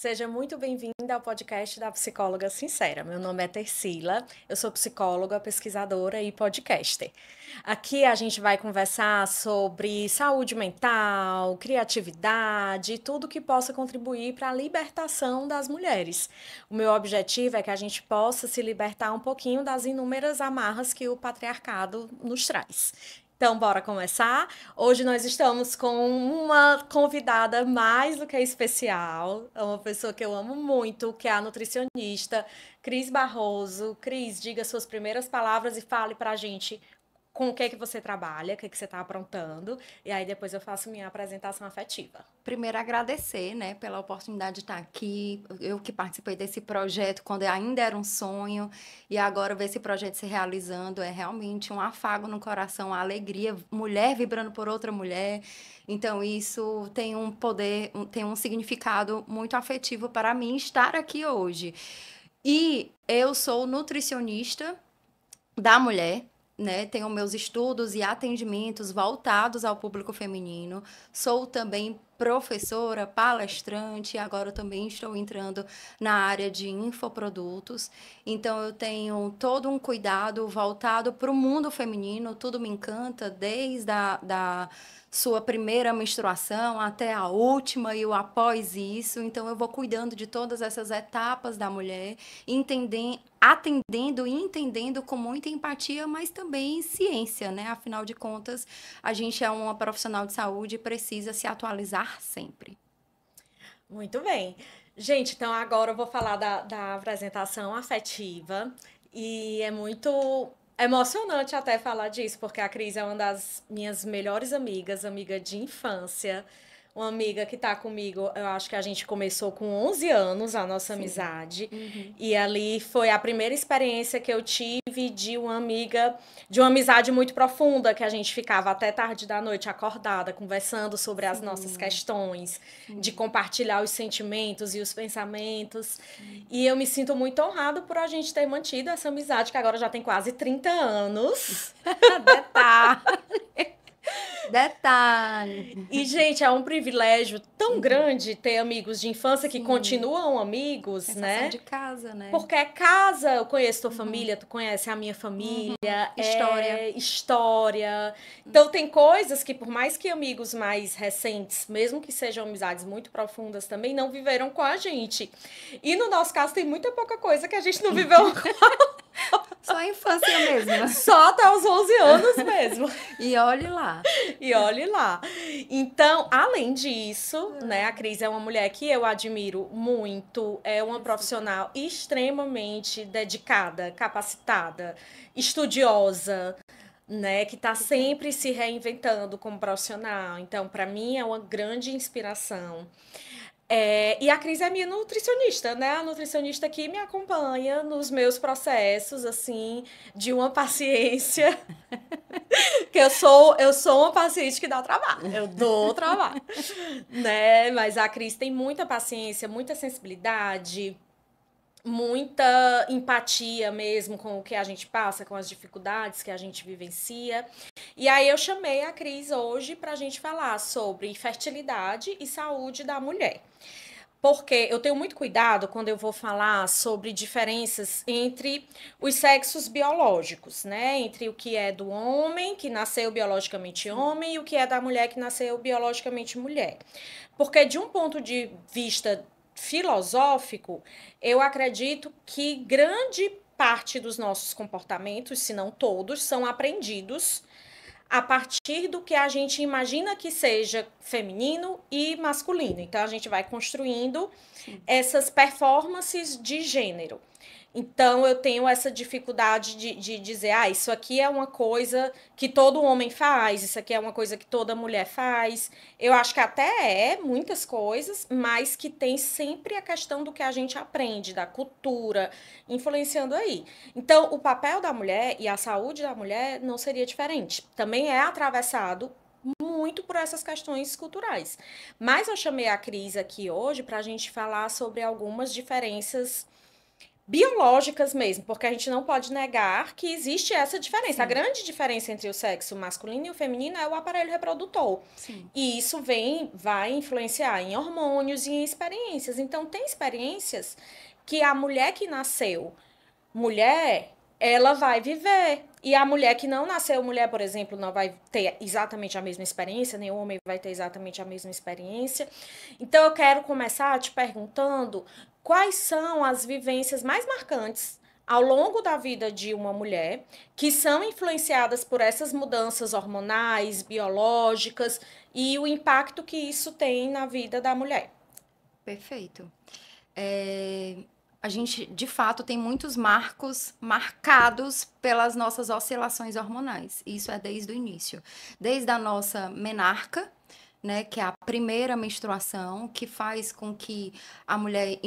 Seja muito bem-vinda ao podcast da Psicóloga Sincera. Meu nome é Tersila, eu sou psicóloga, pesquisadora e podcaster. Aqui a gente vai conversar sobre saúde mental, criatividade, tudo que possa contribuir para a libertação das mulheres. O meu objetivo é que a gente possa se libertar um pouquinho das inúmeras amarras que o patriarcado nos traz. Então, bora começar. Hoje nós estamos com uma convidada mais do que especial, é uma pessoa que eu amo muito, que é a nutricionista Cris Barroso. Cris, diga suas primeiras palavras e fale pra gente com o que é que você trabalha, o que é que você está aprontando, e aí depois eu faço minha apresentação afetiva. Primeiro, agradecer, né, pela oportunidade de estar aqui. Eu que participei desse projeto quando ainda era um sonho, e agora ver esse projeto se realizando é realmente um afago no coração, a alegria, mulher vibrando por outra mulher. Então, isso tem um poder, tem um significado muito afetivo para mim estar aqui hoje. E eu sou nutricionista da mulher, né? Tenho meus estudos e atendimentos voltados ao público feminino. Sou também professora, palestrante, agora eu também estou entrando na área de infoprodutos. Então eu tenho todo um cuidado voltado para o mundo feminino, tudo me encanta, desde da sua primeira menstruação até a última e o após isso. Então eu vou cuidando de todas essas etapas da mulher, atendendo e entendendo com muita empatia, mas também ciência, né? Afinal de contas, a gente é uma profissional de saúde e precisa se atualizar sempre. Muito bem. Gente, então agora eu vou falar da apresentação afetiva, e é muito emocionante até falar disso, porque a Cris é uma das minhas melhores amigas, amiga de infância, uma amiga que tá comigo, eu acho que a gente começou com 11 anos a nossa Sim. amizade, Uhum. e ali foi a primeira experiência que eu tive de uma amiga, de uma amizade muito profunda, que a gente ficava até tarde da noite acordada, conversando sobre as nossas Sim, questões, de sim. compartilhar os sentimentos e os pensamentos. E eu me sinto muito honrada por a gente ter mantido essa amizade, que agora já tem quase 30 anos. Detalhe. Detalhe. E, gente, é um privilégio tão Uhum. grande ter amigos de infância que Sim. continuam amigos, Sensação né? de casa, né? Porque é casa, eu conheço tua Uhum. família, tu conhece a minha família, Uhum. História. é história. Então tem coisas que, por mais que amigos mais recentes, mesmo que sejam amizades muito profundas também, não viveram com a gente. E no nosso caso tem muita pouca coisa que a gente não viveu Só a infância mesmo. só até os 11 anos mesmo. E olhe lá. E olhe lá. Então, além disso, né, a Cris é uma mulher que eu admiro muito, é uma profissional extremamente dedicada, capacitada, estudiosa, né, que está sempre se reinventando como profissional. Então, para mim, é uma grande inspiração. E a Cris é minha nutricionista, né? A nutricionista que me acompanha nos meus processos, assim, de uma paciência que eu sou uma paciente que dá trabalho. Eu dou trabalho, né? Mas a Cris tem muita paciência, muita sensibilidade, muita empatia mesmo com o que a gente passa, com as dificuldades que a gente vivencia. E aí eu chamei a Cris hoje para a gente falar sobre fertilidade e saúde da mulher. Porque eu tenho muito cuidado quando eu vou falar sobre diferenças entre os sexos biológicos, né? Entre o que é do homem, que nasceu biologicamente homem, e o que é da mulher, que nasceu biologicamente mulher. Porque, de um ponto de vista filosófico, eu acredito que grande parte dos nossos comportamentos, se não todos, são aprendidos a partir do que a gente imagina que seja feminino e masculino. Então, a gente vai construindo essas performances de gênero. Então, eu tenho essa dificuldade de dizer, isso aqui é uma coisa que todo homem faz, isso aqui é uma coisa que toda mulher faz. Eu acho que até é muitas coisas, mas que tem sempre a questão do que a gente aprende, da cultura, influenciando aí. Então, o papel da mulher e a saúde da mulher não seria diferente. Também é atravessado muito por essas questões culturais. Mas eu chamei a Cris aqui hoje para a gente falar sobre algumas diferenças biológicas mesmo, porque a gente não pode negar que existe essa diferença. Sim. A grande diferença entre o sexo masculino e o feminino é o aparelho reprodutor. Sim. E isso vai influenciar em hormônios e em experiências. Então, tem experiências que a mulher que nasceu mulher, ela vai viver. E a mulher que não nasceu mulher, por exemplo, não vai ter exatamente a mesma experiência, nem o homem vai ter exatamente a mesma experiência. Então, eu quero começar te perguntando quais são as vivências mais marcantes ao longo da vida de uma mulher que são influenciadas por essas mudanças hormonais, biológicas e o impacto que isso tem na vida da mulher. Perfeito. A gente, de fato, tem muitos marcos marcados pelas nossas oscilações hormonais. Isso é desde o início. Desde a nossa menarca, né, que é a primeira menstruação, que faz com que a mulher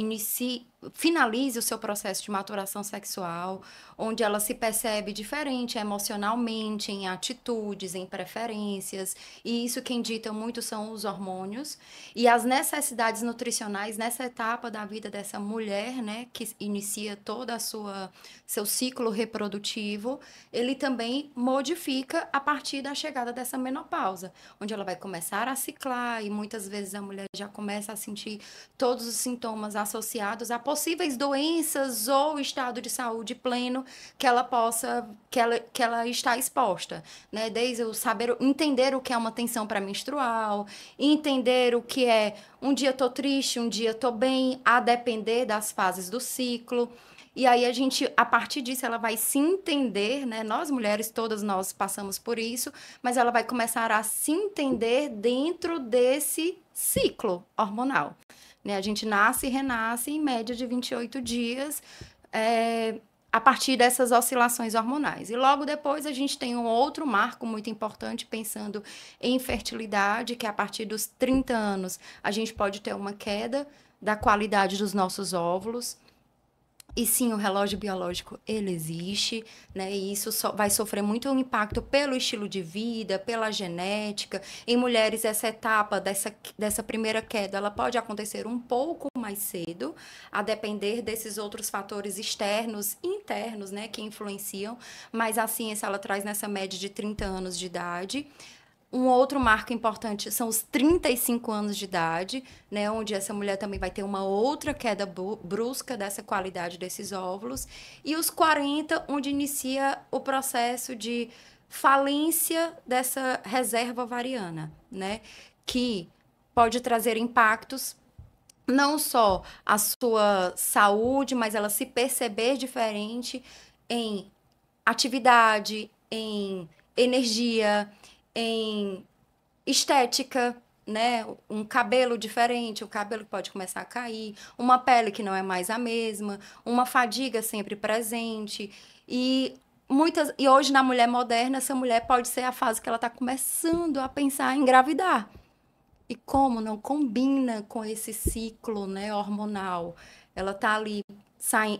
finalize o seu processo de maturação sexual, onde ela se percebe diferente emocionalmente, em atitudes, em preferências, e isso quem dita muito são os hormônios e as necessidades nutricionais nessa etapa da vida dessa mulher, né, que inicia toda a seu ciclo reprodutivo, ele também modifica a partir da chegada dessa menopausa, onde ela vai começar a ciclar e muitas vezes a mulher já começa a sentir todos os sintomas associados a possíveis doenças ou estado de saúde pleno que ela está exposta, né? Desde o saber entender o que é uma tensão pré-menstrual, entender o que é um dia tô triste, um dia tô bem, a depender das fases do ciclo. E aí a gente, a partir disso, ela vai se entender, né? Nós mulheres, todas nós passamos por isso, mas ela vai começar a se entender dentro desse ciclo hormonal. Né? A gente nasce e renasce em média de 28 dias, a partir dessas oscilações hormonais. E logo depois a gente tem um outro marco muito importante, pensando em fertilidade, que é a partir dos 30 anos a gente pode ter uma queda da qualidade dos nossos óvulos. E sim, o relógio biológico, ele existe, né? E isso vai sofrer muito impacto pelo estilo de vida, pela genética. Em mulheres, essa etapa dessa primeira queda, ela pode acontecer um pouco mais cedo, a depender desses outros fatores externos e internos, né? Que influenciam. Mas a ciência, ela traz nessa média de 30 anos de idade. Um outro marco importante são os 35 anos de idade, né, onde essa mulher também vai ter uma outra queda brusca dessa qualidade desses óvulos. E os 40, onde inicia o processo de falência dessa reserva ovariana, né, que pode trazer impactos não só à sua saúde, mas ela se perceber diferente em atividade, em energia, em estética, né? Um cabelo diferente, o cabelo pode começar a cair, uma pele que não é mais a mesma, uma fadiga sempre presente. E hoje na mulher moderna, essa mulher pode ser a fase que ela está começando a pensar em engravidar. E como não combina com esse ciclo, né, hormonal? Ela está ali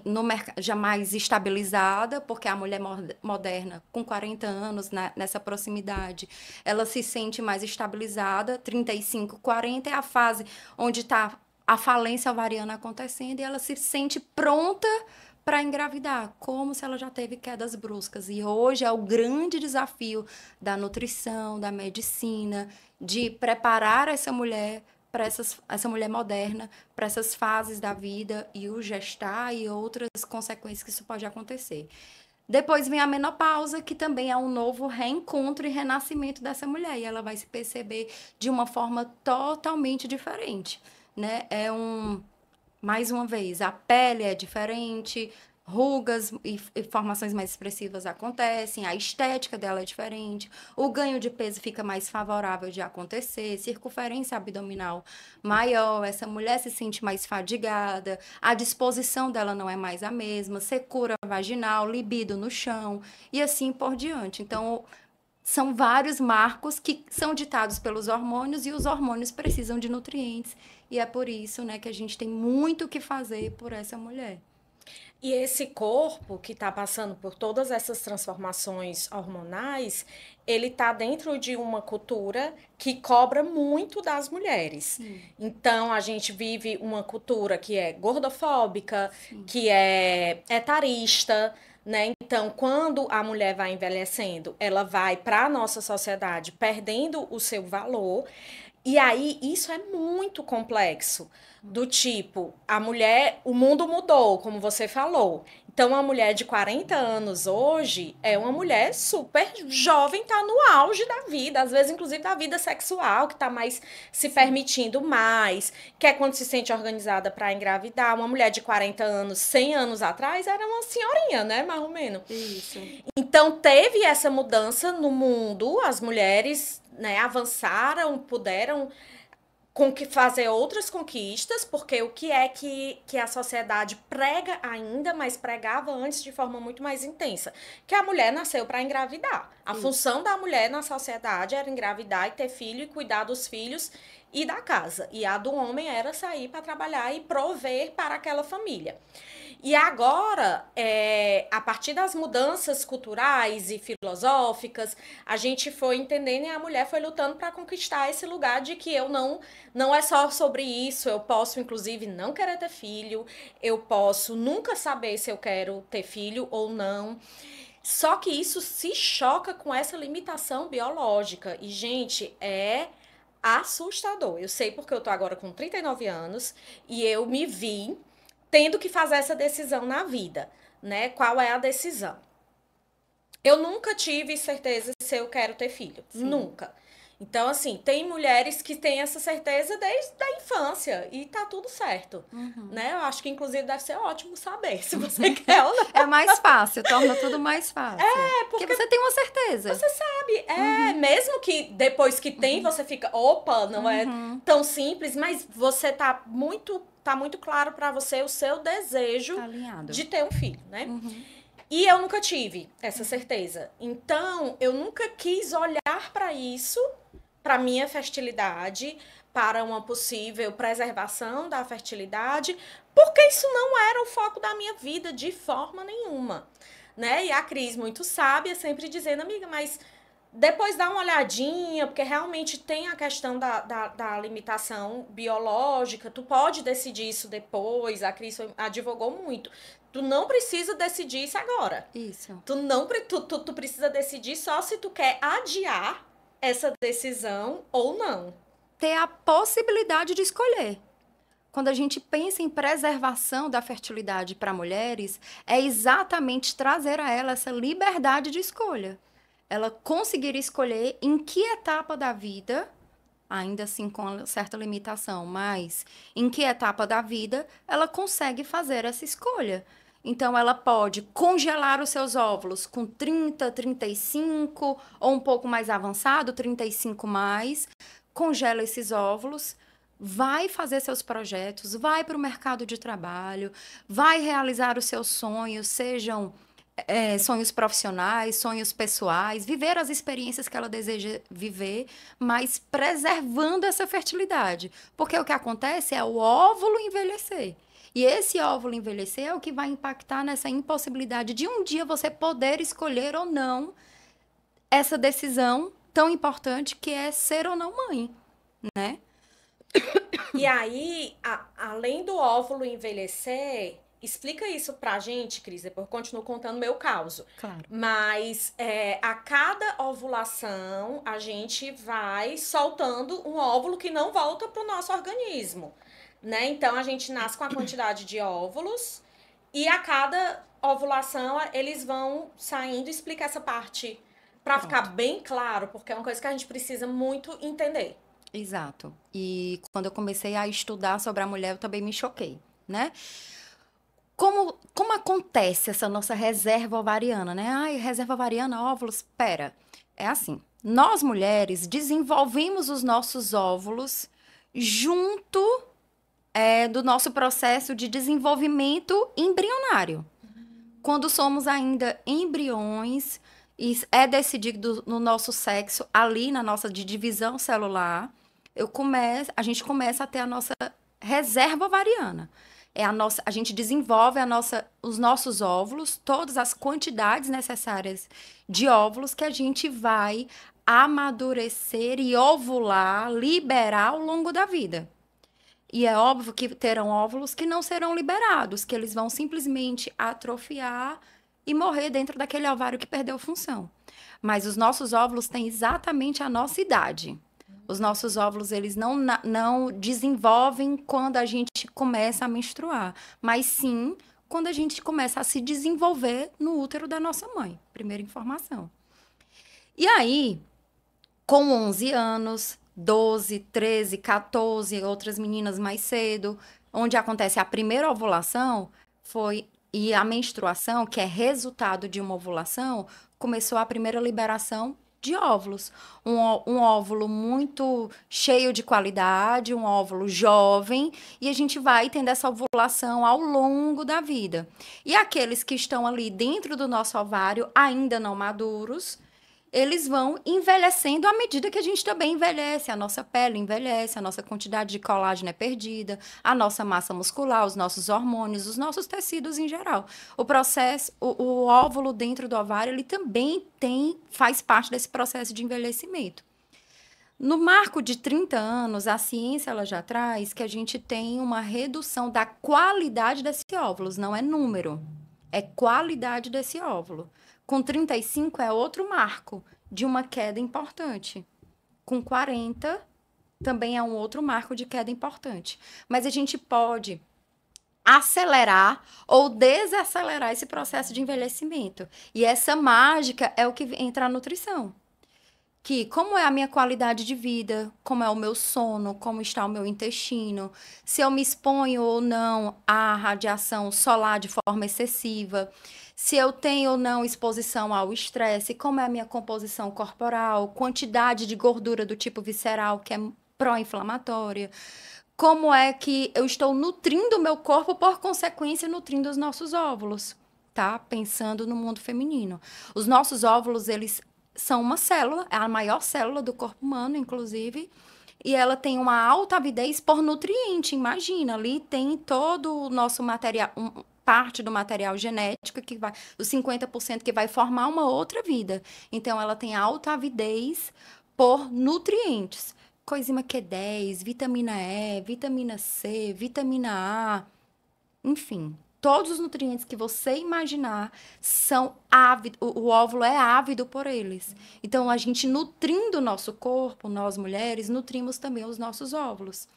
no mercado já mais estabilizada, porque a mulher moderna, com 40 anos, nessa proximidade, ela se sente mais estabilizada. 35, 40 é a fase onde está a falência ovariana acontecendo e ela se sente pronta para engravidar, como se ela já teve quedas bruscas. E hoje é o grande desafio da nutrição, da medicina, de preparar essa mulher para essa mulher moderna, para essas fases da vida e o gestar e outras consequências que isso pode acontecer. Depois vem a menopausa, que também é um novo reencontro e renascimento dessa mulher. E ela vai se perceber de uma forma totalmente diferente, né? Mais uma vez, a pele é diferente, rugas e formações mais expressivas acontecem, a estética dela é diferente, o ganho de peso fica mais favorável de acontecer, circunferência abdominal maior, essa mulher se sente mais fadigada, a disposição dela não é mais a mesma, secura vaginal, libido no chão e assim por diante. Então, são vários marcos que são ditados pelos hormônios e os hormônios precisam de nutrientes. E é por isso, né, que a gente tem muito o que fazer por essa mulher. E esse corpo que está passando por todas essas transformações hormonais, ele está dentro de uma cultura que cobra muito das mulheres. Sim, Então, a gente vive uma cultura que é gordofóbica, sim. que é etarista, né? Então, quando a mulher vai envelhecendo, ela vai para a nossa sociedade perdendo o seu valor. E aí, isso é muito complexo. Do tipo, a mulher, o mundo mudou, como você falou. Então, uma mulher de 40 anos hoje é uma mulher super jovem, tá no auge da vida, às vezes, inclusive, da vida sexual, que tá mais se permitindo mais, que é quando se sente organizada para engravidar. Uma mulher de 40 anos, 100 anos atrás, era uma senhorinha, né, mais ou menos. Isso. Então, teve essa mudança no mundo, as mulheres, né, avançaram, puderam fazer outras conquistas, porque o que é que a sociedade prega ainda, mas pregava antes de forma muito mais intensa? Que a mulher nasceu para engravidar. A Isso. função da mulher na sociedade era engravidar e ter filho e cuidar dos filhos e da casa. E a do homem era sair para trabalhar e prover para aquela família. E agora, a partir das mudanças culturais e filosóficas, a gente foi entendendo e a mulher foi lutando para conquistar esse lugar de que eu não é só sobre isso, eu posso inclusive não querer ter filho, eu posso nunca saber se eu quero ter filho ou não. Só que isso se choca com essa limitação biológica. E, gente, é assustador. Eu sei porque eu tô agora com 39 anos e eu me vi tendo que fazer essa decisão na vida, né? Qual é a decisão? Eu nunca tive certeza se eu quero ter filho. Sim. Nunca. Então, assim, tem mulheres que têm essa certeza desde a infância e tá tudo certo, né? Eu acho que, inclusive, deve ser ótimo saber se você quer ou não. É mais fácil, torna tudo mais fácil. Porque você tem uma certeza. você sabe, mesmo que depois que tem, você fica, opa, não é tão simples, mas você tá muito claro pra você o seu desejo Tá alinhado. de ter um filho, né? E eu nunca tive essa certeza. Então, eu nunca quis olhar para isso, para minha fertilidade, para uma possível preservação da fertilidade, porque isso não era o foco da minha vida de forma nenhuma, né? E a Cris, muito sábia, sempre dizendo, amiga, mas depois dá uma olhadinha, porque realmente tem a questão da limitação biológica, tu pode decidir isso depois, a Cris advogou muito. Tu não precisa decidir isso agora. Isso. Tu precisa decidir só se tu quer adiar essa decisão ou não. Ter a possibilidade de escolher. Quando a gente pensa em preservação da fertilidade para mulheres, é exatamente trazer a ela essa liberdade de escolha. Ela conseguir escolher em que etapa da vida, ainda assim com certa limitação, mas em que etapa da vida ela consegue fazer essa escolha. Então, ela pode congelar os seus óvulos com 30, 35, ou um pouco mais avançado, 35 mais, congela esses óvulos, vai fazer seus projetos, vai para o mercado de trabalho, vai realizar os seus sonhos, sejam sonhos profissionais, sonhos pessoais, viver as experiências que ela deseja viver, mas preservando essa fertilidade. Porque o que acontece é o óvulo envelhecer. E esse óvulo envelhecer é o que vai impactar nessa impossibilidade de um dia você poder escolher ou não essa decisão tão importante que é ser ou não mãe, né? E aí, além do óvulo envelhecer, explica isso pra gente, Cris, depois eu continuo contando meu caso. Claro. Mas a cada ovulação, a gente vai soltando um óvulo que não volta pro nosso organismo, né? Então, a gente nasce com a quantidade de óvulos e a cada ovulação, eles vão saindo. Explica essa parte pra ficar bem claro, porque é uma coisa que a gente precisa muito entender. Exato. E quando eu comecei a estudar sobre a mulher, eu também me choquei, né? Como acontece essa nossa reserva ovariana, né? Ai, reserva ovariana, óvulos. Pera, é assim. Nós mulheres desenvolvemos os nossos óvulos junto do nosso processo de desenvolvimento embrionário. Quando somos ainda embriões, e é decidido no nosso sexo, ali na nossa divisão celular, a gente começa a ter a nossa reserva ovariana. A gente desenvolve os nossos óvulos, todas as quantidades necessárias de óvulos que a gente vai amadurecer e ovular, liberar ao longo da vida. E é óbvio que terão óvulos que não serão liberados, que eles vão simplesmente atrofiar e morrer dentro daquele ovário que perdeu função. Mas os nossos óvulos têm exatamente a nossa idade. Os nossos óvulos, eles não desenvolvem quando a gente começa a menstruar, mas sim quando a gente começa a se desenvolver no útero da nossa mãe. Primeira informação. E aí, com 11 anos, 12, 13, 14, outras meninas mais cedo, onde acontece a primeira ovulação, e a menstruação, que é resultado de uma ovulação, começou a primeira liberação de óvulos. Um óvulo muito cheio de qualidade, um óvulo jovem, e a gente vai tendo essa ovulação ao longo da vida. E aqueles que estão ali dentro do nosso ovário, ainda não maduros, eles vão envelhecendo à medida que a gente também envelhece. A nossa pele envelhece, a nossa quantidade de colágeno é perdida, a nossa massa muscular, os nossos hormônios, os nossos tecidos em geral. O processo, o óvulo dentro do ovário, ele também faz parte desse processo de envelhecimento. No marco de 30 anos, a ciência ela já traz que a gente tem uma redução da qualidade desses óvulos, não é número, é qualidade desse óvulo. Com 35 é outro marco de uma queda importante. Com 40 também é um outro marco de queda importante. Mas a gente pode acelerar ou desacelerar esse processo de envelhecimento. E essa mágica é o que entra a nutrição. Que como é a minha qualidade de vida, como é o meu sono, como está o meu intestino, se eu me exponho ou não à radiação solar de forma excessiva, se eu tenho ou não exposição ao estresse, como é a minha composição corporal, quantidade de gordura do tipo visceral, que é pró-inflamatória, como é que eu estou nutrindo o meu corpo, por consequência, nutrindo os nossos óvulos, tá? Pensando no mundo feminino. Os nossos óvulos, eles são uma célula, é a maior célula do corpo humano, inclusive, e ela tem uma alta avidez por nutriente. Imagina, ali tem todo o nosso material, parte do material genético, que vai, os 50% que vai formar uma outra vida. Então, ela tem alta avidez por nutrientes. Coenzima Q10, vitamina E, vitamina C, vitamina A, enfim, todos os nutrientes que você imaginar são ávidos, o óvulo é ávido por eles. Então, a gente nutrindo o nosso corpo, nós mulheres, nutrimos também os nossos óvulos.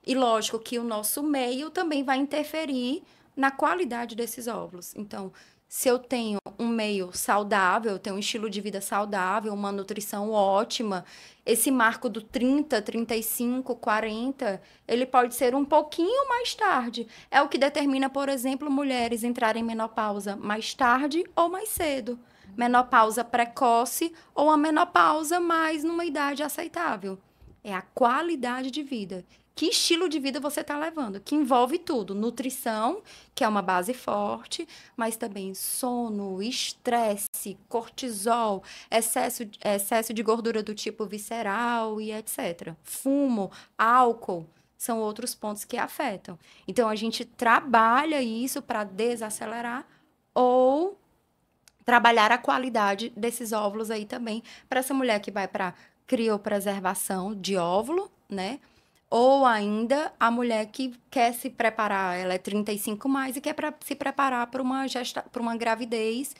E lógico que o nosso meio também vai interferir na qualidade desses óvulos. Então, se eu tenho um meio saudável, eu tenho um estilo de vida saudável, uma nutrição ótima, esse marco do 30, 35, 40, ele pode ser um pouquinho mais tarde. É o que determina, por exemplo, mulheres entrarem em menopausa mais tarde ou mais cedo. Menopausa precoce ou a menopausa mais numa idade aceitável. É a qualidade de vida. Que estilo de vida você está levando? Que envolve tudo. Nutrição, que é uma base forte, mas também sono, estresse, cortisol, excesso de gordura do tipo visceral e etc. Fumo, álcool, são outros pontos que afetam. Então, a gente trabalha isso para desacelerar ou trabalhar a qualidade desses óvulos aí também, para essa mulher que vai para criopreservação de óvulo, né? Ou ainda a mulher que quer se preparar, ela é 35 mais e quer se preparar para uma gravidez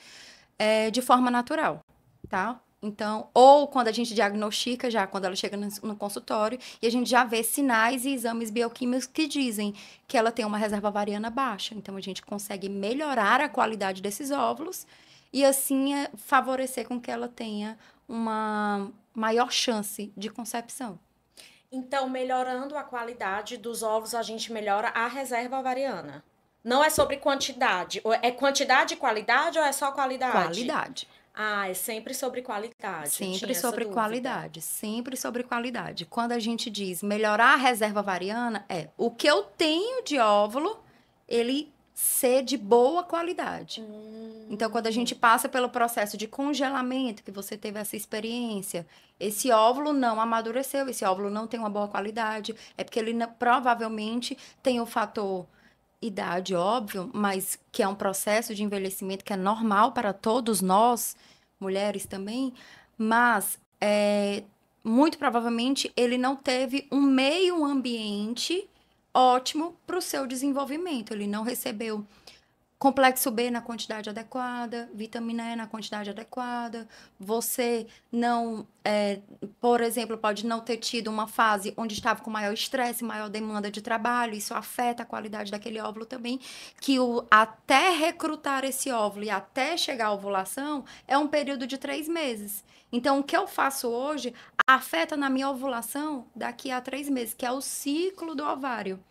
de forma natural, tá? Então, ou quando a gente diagnostica já, quando ela chega no consultório, e a gente já vê sinais e exames bioquímicos que dizem que ela tem uma reserva ovariana baixa. Então, a gente consegue melhorar a qualidade desses óvulos e, assim, favorecer com que ela tenha uma maior chance de concepção. Então, melhorando a qualidade dos ovos, a gente melhora a reserva ovariana. Não é sobre quantidade. É quantidade e qualidade ou é só qualidade? Qualidade. Ah, é sempre sobre qualidade. Sempre sobre qualidade. Sempre sobre qualidade. Quando a gente diz melhorar a reserva ovariana, o que eu tenho de óvulo, ele ser de boa qualidade. Então, quando a gente passa pelo processo de congelamento, que você teve essa experiência, esse óvulo não amadureceu, esse óvulo não tem uma boa qualidade, é porque ele provavelmente tem o fator idade, óbvio, mas que é um processo de envelhecimento que é normal para todos nós, mulheres também, mas muito provavelmente ele não teve um meio ambiente ótimo para o seu desenvolvimento. Ele não recebeu complexo B na quantidade adequada, vitamina E na quantidade adequada. Você não, por exemplo, pode não ter tido uma fase onde estava com maior estresse, maior demanda de trabalho. Isso afeta a qualidade daquele óvulo também. Que até recrutar esse óvulo e até chegar à ovulação é um período de 3 meses. Então, o que eu faço hoje afeta na minha ovulação daqui a 3 meses, que é o ciclo do ovário.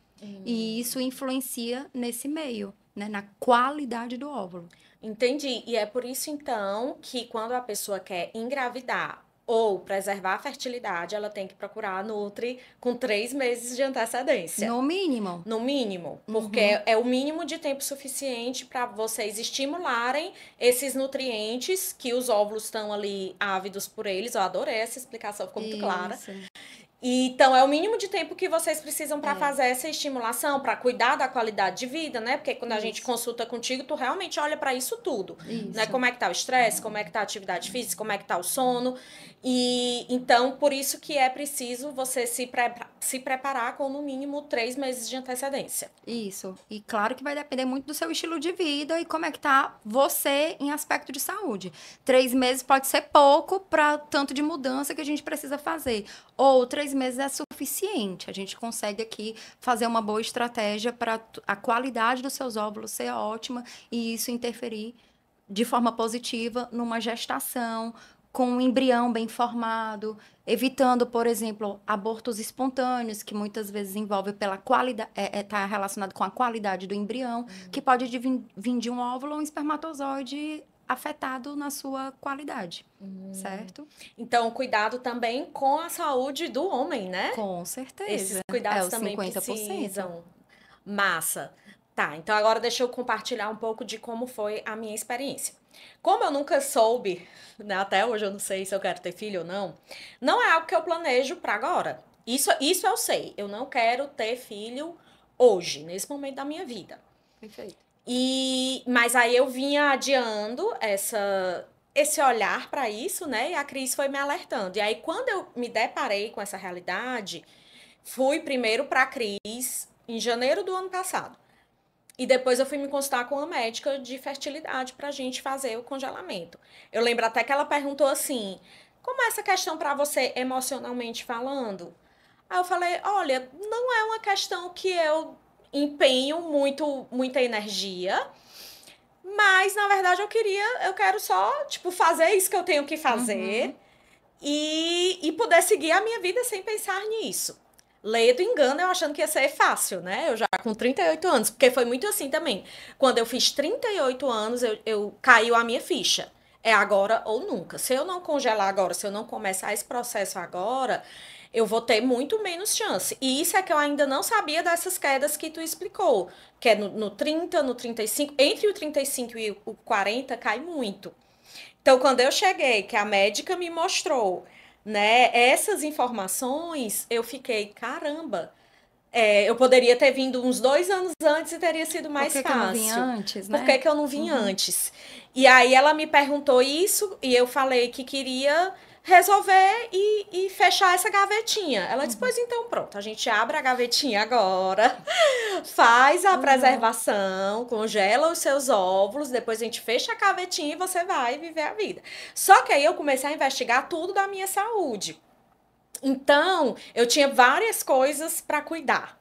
E isso influencia nesse meio, né? Na qualidade do óvulo. Entendi. E é por isso, então, que quando a pessoa quer engravidar ou preservar a fertilidade, ela tem que procurar a Nutri com 3 meses de antecedência. No mínimo. No mínimo. Porque é o mínimo de tempo suficiente para vocês estimularem esses nutrientes que os óvulos estão ali ávidos por eles. Eu adorei essa explicação, ficou muito clara. Então, é o mínimo de tempo que vocês precisam para fazer essa estimulação, para cuidar da qualidade de vida, né? Porque quando a gente consulta contigo, tu realmente olha para isso tudo, né? Como é que tá o estresse, como é que tá a atividade física, como é que tá o sono. E então, por isso que é preciso você se preparar com no mínimo 3 meses de antecedência. Isso. E claro que vai depender muito do seu estilo de vida e como é que tá você em aspecto de saúde. 3 meses pode ser pouco para tanto de mudança que a gente precisa fazer. Ou 3 meses é suficiente. A gente consegue aqui fazer uma boa estratégia para a qualidade dos seus óvulos ser ótima e isso interferir de forma positiva numa gestação, com um embrião bem formado, evitando, por exemplo, abortos espontâneos, que muitas vezes envolve pela qualidade, está relacionado com a qualidade do embrião, que pode vir de um óvulo ou um espermatozoide afetado na sua qualidade, certo? Então, cuidado também com a saúde do homem, né? Com certeza. Esses cuidados também 50%. precisam. Massa. Tá, então agora deixa eu compartilhar um pouco de como foi a minha experiência. Como eu nunca soube, né, até hoje eu não sei se eu quero ter filho ou não, não é algo que eu planejo para agora. Isso eu sei. Eu não quero ter filho hoje, nesse momento da minha vida. Perfeito. Mas aí eu vinha adiando esse olhar para isso, né? E a Cris foi me alertando. E aí, quando eu me deparei com essa realidade, fui primeiro para a Cris em janeiro do ano passado. E depois eu fui me consultar com uma médica de fertilidade pra gente fazer o congelamento. Eu lembro até que ela perguntou assim: como é essa questão para você emocionalmente falando? Aí eu falei: olha, não é uma questão que eu empenho muita energia, mas na verdade eu quero só, tipo, fazer isso que eu tenho que fazer e poder seguir a minha vida sem pensar nisso. Ledo engano, eu achando que ia ser fácil, né? Eu já com 38 anos, porque foi muito assim também. Quando eu fiz 38 anos, eu caiu a minha ficha. É agora ou nunca. Se eu não congelar agora, se eu não começar esse processo agora, eu vou ter muito menos chance. E isso é que eu ainda não sabia dessas quedas que tu explicou. Que é no 30, no 35, entre o 35 e o 40 cai muito. Então, quando eu cheguei, que a médica me mostrou, né, essas informações, eu fiquei, caramba, eu poderia ter vindo uns 2 anos antes e teria sido mais fácil. Por que eu não vim antes, né? Por que eu não vim antes? E aí ela me perguntou isso e eu falei que queria resolver e fechar essa gavetinha. Ela disse, pois então pronto, a gente abre a gavetinha agora, faz a preservação, congela os seus óvulos, depois a gente fecha a gavetinha e você vai viver a vida. Só que aí eu comecei a investigar tudo da minha saúde. Então, eu tinha várias coisas para cuidar,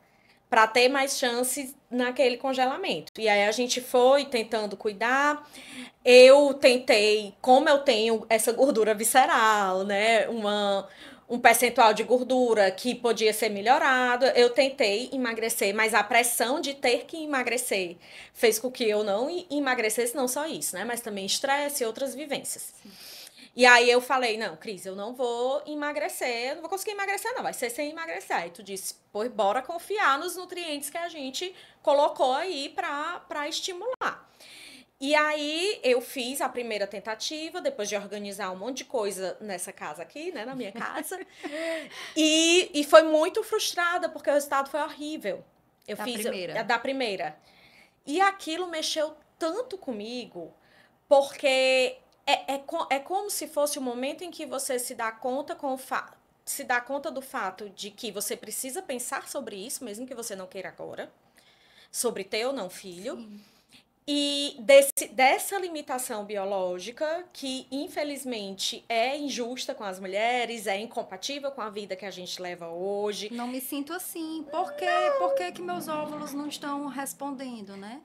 para ter mais chances naquele congelamento. E aí a gente foi tentando cuidar. Eu tentei, como eu tenho essa gordura visceral, né, um percentual de gordura que podia ser melhorado, eu tentei emagrecer, mas a pressão de ter que emagrecer fez com que eu não emagrecesse, não só isso, né, mas também estresse e outras vivências. Sim. E aí eu falei, não, Cris, eu não vou emagrecer, eu não vou conseguir emagrecer não, vai ser sem emagrecer. Aí tu disse, pô, bora confiar nos nutrientes que a gente colocou aí pra estimular. E aí eu fiz a primeira tentativa, depois de organizar um monte de coisa nessa casa aqui, né, na minha casa. E foi muito frustrada, porque o resultado foi horrível. Eu fiz primeira. Da primeira. E aquilo mexeu tanto comigo, porque é como se fosse o momento em que você se dá conta se dá conta do fato de que você precisa pensar sobre isso, mesmo que você não queira agora, sobre ter ou não filho. Sim. E dessa limitação biológica, que infelizmente é injusta com as mulheres, é incompatível com a vida que a gente leva hoje. Não me sinto assim. Por que que meus óvulos não estão respondendo, né?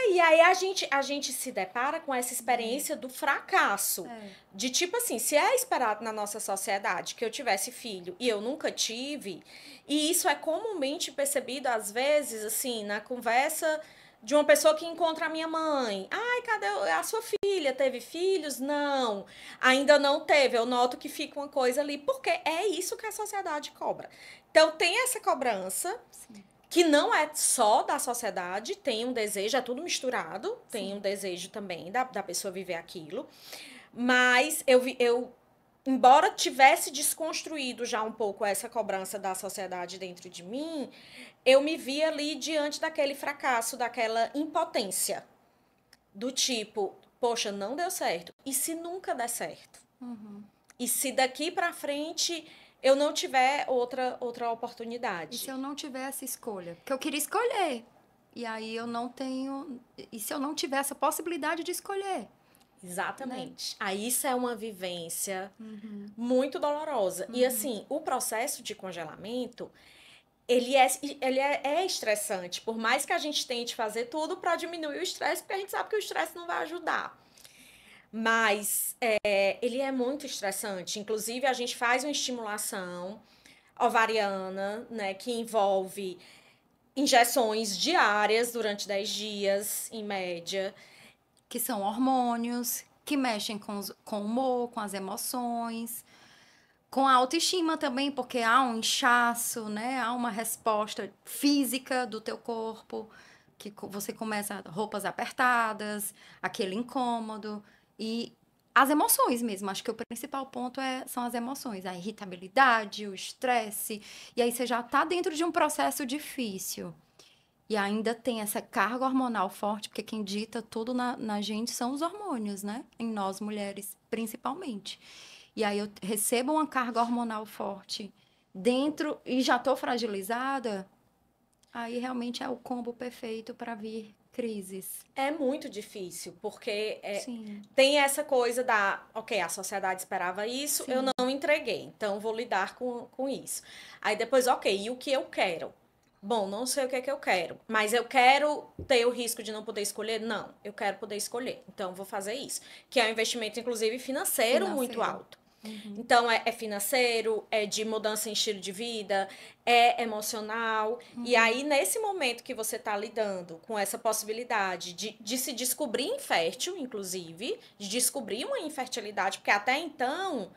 E aí a gente se depara com essa experiência do fracasso. É. De tipo assim, se é esperado na nossa sociedade que eu tivesse filho e eu nunca tive, e isso é comumente percebido às vezes, assim, na conversa de uma pessoa que encontra a minha mãe. Ai, cadê a sua filha? Teve filhos? Não. Ainda não teve. Eu noto que fica uma coisa ali, porque é isso que a sociedade cobra. Então tem essa cobrança Sim. que não é só da sociedade, tem um desejo, é tudo misturado, tem Sim. um desejo também da pessoa viver aquilo. Mas eu, embora tivesse desconstruído já um pouco essa cobrança da sociedade dentro de mim, eu me vi ali diante daquele fracasso, daquela impotência. Do tipo, poxa, não deu certo. E se nunca der certo? Uhum. E se daqui pra frente eu não tiver outra E se oportunidade? eu não tiver essa escolha? Porque eu queria escolher. E aí eu não tenho. E se eu não tiver essa possibilidade de escolher? Né? Exatamente. Aí isso é uma vivência Uhum. muito dolorosa. E Uhum. assim, o processo de congelamento, é estressante. Por mais que a gente tente fazer tudo para diminuir o estresse, porque a gente sabe que o estresse não vai ajudar. Mas ele é muito estressante. Inclusive, a gente faz uma estimulação ovariana, né, que envolve injeções diárias durante 10 dias, em média. Que são hormônios que mexem com o humor, com as emoções, com a autoestima também, porque há um inchaço, né? Há uma resposta física do teu corpo, que você começa roupas apertadas, aquele incômodo e as emoções mesmo. Acho que o principal ponto são as emoções, a irritabilidade, o estresse, e aí você já está dentro de um processo difícil. E ainda tem essa carga hormonal forte, porque quem dita tudo na gente são os hormônios, né? Em nós mulheres, principalmente. E aí eu recebo uma carga hormonal forte dentro e já tô fragilizada, aí realmente é o combo perfeito para vir crises. É muito difícil, porque Sim, tem essa coisa ok, a sociedade esperava isso, eu sim, não entreguei, então vou lidar com isso. Aí depois, ok, e o que eu quero? Bom, não sei o que é que eu quero, mas eu quero ter o risco de não poder escolher? Não, eu quero poder escolher, então vou fazer isso. Que é um investimento, inclusive, financeiro muito financeiro. alto. Uhum, Então, é financeiro, é de mudança em estilo de vida, é emocional. E uhum. aí, nesse momento que você está lidando com essa possibilidade de se descobrir infértil, inclusive, de descobrir uma infertilidade, porque até então,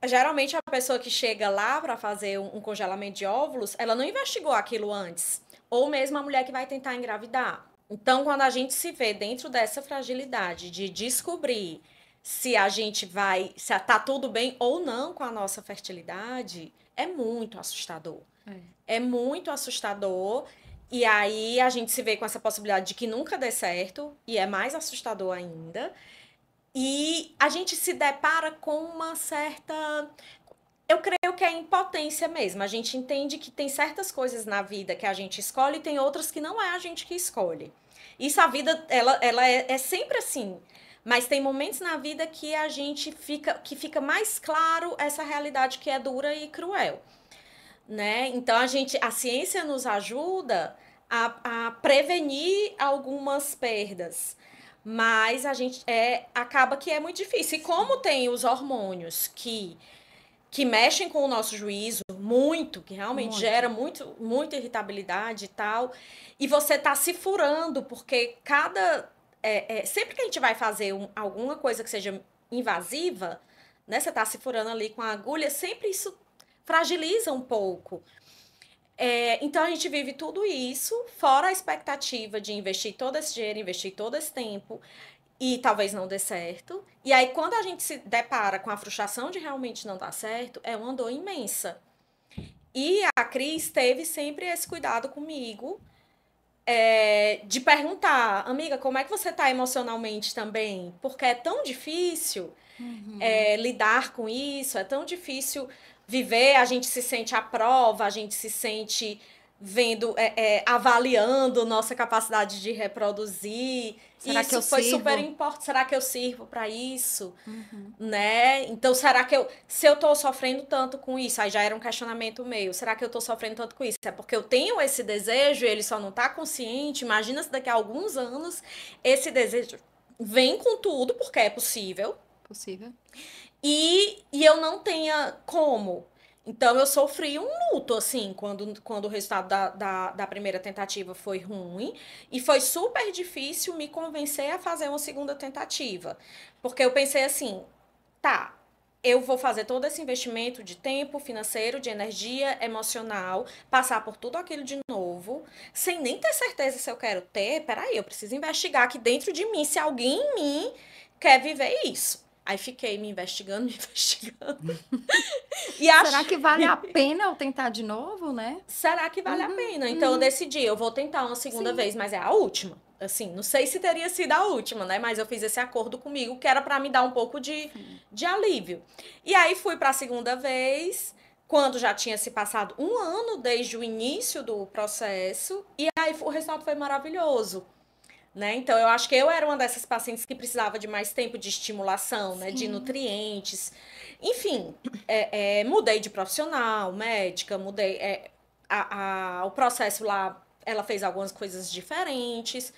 geralmente a pessoa que chega lá para fazer um congelamento de óvulos, ela não investigou aquilo antes. Ou mesmo a mulher que vai tentar engravidar. Então, quando a gente se vê dentro dessa fragilidade de descobrir se a gente vai, se tá tudo bem ou não com a nossa fertilidade, é muito assustador. É. É muito assustador. E aí a gente se vê com essa possibilidade de que nunca dê certo, e é mais assustador ainda. E a gente se depara com uma certa. Eu creio que é impotência mesmo. A gente entende que tem certas coisas na vida que a gente escolhe e tem outras que não é a gente que escolhe. Isso a vida, ela é sempre assim. Mas tem momentos na vida que a gente fica mais claro essa realidade que é dura e cruel, né? Então a ciência nos ajuda a prevenir algumas perdas. Mas a gente acaba que é muito difícil. E como tem os hormônios que mexem com o nosso juízo muito, que realmente Muito. gera muita irritabilidade e tal. E você tá se furando, porque sempre que a gente vai fazer alguma coisa que seja invasiva, né? Você tá se furando ali com a agulha, sempre isso fragiliza um pouco. Então a gente vive tudo isso, fora a expectativa de investir todo esse dinheiro, investir todo esse tempo, e talvez não dê certo. E aí, quando a gente se depara com a frustração de realmente não dar certo, é uma dor imensa. E a Cris teve sempre esse cuidado comigo de perguntar, amiga, como é que você tá emocionalmente também? Porque é tão difícil lidar com isso, é tão difícil viver, a gente se sente à prova, a gente se sente vendo, avaliando nossa capacidade de reproduzir. E Será que eu isso foi super sirvo? importante. Será que eu sirvo para isso? Uhum. Né? Então, será que se eu tô sofrendo tanto com isso, aí já era um questionamento meu, será que eu tô sofrendo tanto com isso? É porque eu tenho esse desejo e ele só não tá consciente? Imagina se daqui a alguns anos esse desejo vem com tudo, porque é possível, Possível. e eu não tenha como. Então eu sofri um luto, assim, quando o resultado da primeira tentativa foi ruim. E foi super difícil me convencer a fazer uma segunda tentativa. Porque eu pensei assim, tá, eu vou fazer todo esse investimento de tempo, financeiro, de energia, emocional, passar por tudo aquilo de novo, sem nem ter certeza se eu quero ter. Peraí, eu preciso investigar aqui dentro de mim se alguém em mim quer viver isso. Aí fiquei me investigando, me investigando. E Será acho. que vale a pena eu tentar de novo, né? Será que vale a Uhum, pena? Então eu uhum. decidi, eu vou tentar uma segunda Sim. vez, mas é a última. Assim, não sei se teria sido a última, né? Mas eu fiz esse acordo comigo que era para me dar um pouco Sim. de alívio. E aí fui para a segunda vez, quando já tinha se passado um ano desde o início do processo, e aí o resultado foi maravilhoso. Né? Então, eu acho que eu era uma dessas pacientes que precisava de mais tempo de estimulação, né? De Sim. nutrientes. Enfim, mudei de profissional, médica, mudei. O processo lá, ela fez algumas coisas diferentes.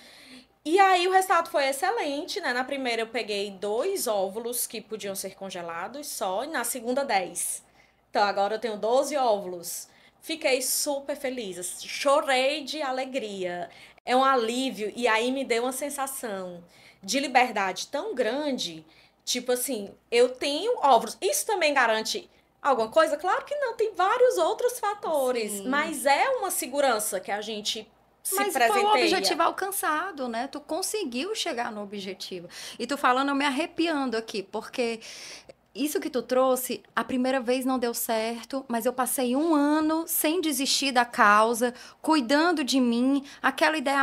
E aí o resultado foi excelente, né? Na primeira eu peguei 2 óvulos que podiam ser congelados só, e na segunda 10. Então agora eu tenho 12 óvulos. Fiquei super feliz, chorei de alegria. É um alívio e aí me deu uma sensação de liberdade tão grande, tipo assim, eu tenho óvulos. Isso também garante alguma coisa? Claro que não, tem vários outros fatores, Sim. mas é uma segurança que a gente se Mas foi o presenteia. objetivo alcançado, né? Tu conseguiu chegar no objetivo. E tu falando, eu me arrepiando aqui, porque isso que tu trouxe, a primeira vez não deu certo, mas eu passei um ano sem desistir da causa, cuidando de mim, aquela ideia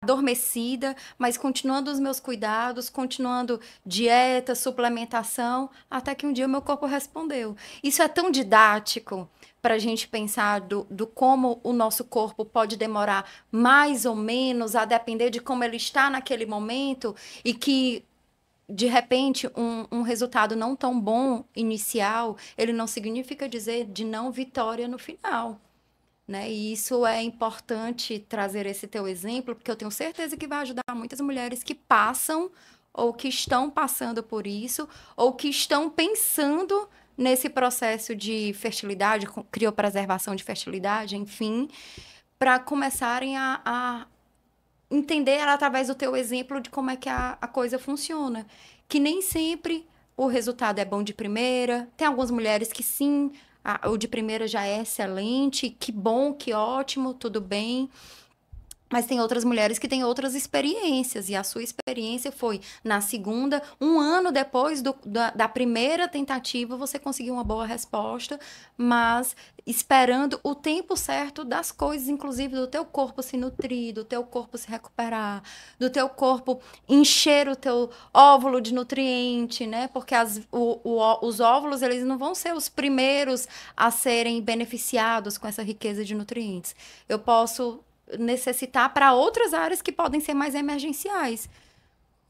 adormecida, mas continuando os meus cuidados, continuando dieta, suplementação, até que um dia o meu corpo respondeu. Isso é tão didático para a gente pensar do como o nosso corpo pode demorar mais ou menos, a depender de como ele está naquele momento, e que de repente, um resultado não tão bom inicial, ele não significa dizer de não vitória no final, né? E isso é importante trazer esse teu exemplo, porque eu tenho certeza que vai ajudar muitas mulheres que passam ou que estão passando por isso, ou que estão pensando nesse processo de fertilidade, criopreservação de fertilidade, enfim, para começarem a entender através do teu exemplo de como é que a coisa funciona. Que nem sempre o resultado é bom de primeira. Tem algumas mulheres que sim, o de primeira já é excelente, que bom, que ótimo, tudo bem. Mas tem outras mulheres que têm outras experiências, e a sua experiência foi na segunda, um ano depois da primeira tentativa, você conseguiu uma boa resposta, mas esperando o tempo certo das coisas, inclusive do teu corpo se nutrir, do teu corpo se recuperar, do teu corpo encher o teu óvulo de nutriente, né? Porque os óvulos, eles não vão ser os primeiros a serem beneficiados com essa riqueza de nutrientes. Eu posso necessitar para outras áreas que podem ser mais emergenciais.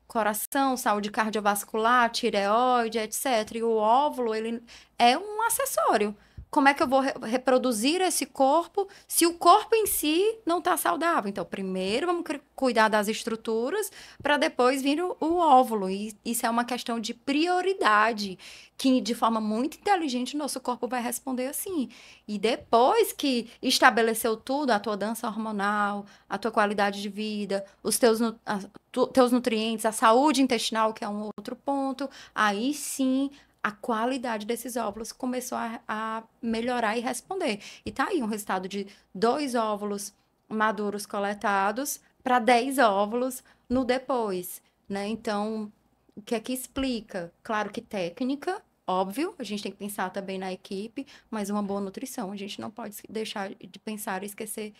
Coração, saúde cardiovascular, tireoide, etc. E o óvulo, ele é um acessório. Como é que eu vou reproduzir esse corpo se o corpo em si não está saudável? Então, primeiro vamos cuidar das estruturas para depois vir o óvulo. E isso é uma questão de prioridade, que de forma muito inteligente o nosso corpo vai responder assim. E depois que estabeleceu tudo, a tua dança hormonal, a tua qualidade de vida, os teus nutrientes, a saúde intestinal, que é um outro ponto, aí sim a qualidade desses óvulos começou a melhorar e responder. E tá aí um resultado de 2 óvulos maduros coletados para 10 óvulos no depois, né? Então, o que é que explica? Claro que técnica, óbvio, a gente tem que pensar também na equipe, mas uma boa nutrição. A gente não pode deixar de pensar e esquecer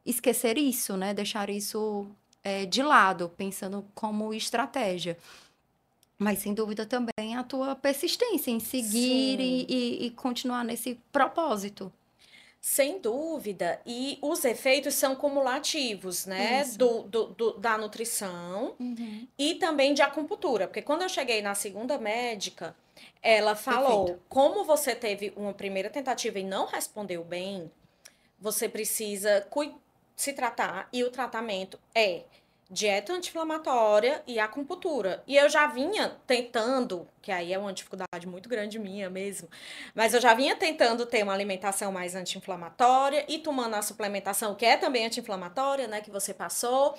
esquecer isso, né? Deixar isso de lado, pensando como estratégia. Mas, sem dúvida, também a tua persistência em seguir Sim. e continuar nesse propósito. Sem dúvida. E os efeitos são cumulativos, né? Isso. Da nutrição Uhum. e também de acupuntura. Porque quando eu cheguei na segunda médica, ela Perfeito. falou: como você teve uma primeira tentativa e não respondeu bem, você precisa se tratar. E o tratamento é dieta anti-inflamatória e acupuntura. E eu já vinha tentando, que aí é uma dificuldade muito grande minha mesmo, mas eu já vinha tentando ter uma alimentação mais anti-inflamatória e tomando a suplementação, que é também anti-inflamatória, né, que você passou,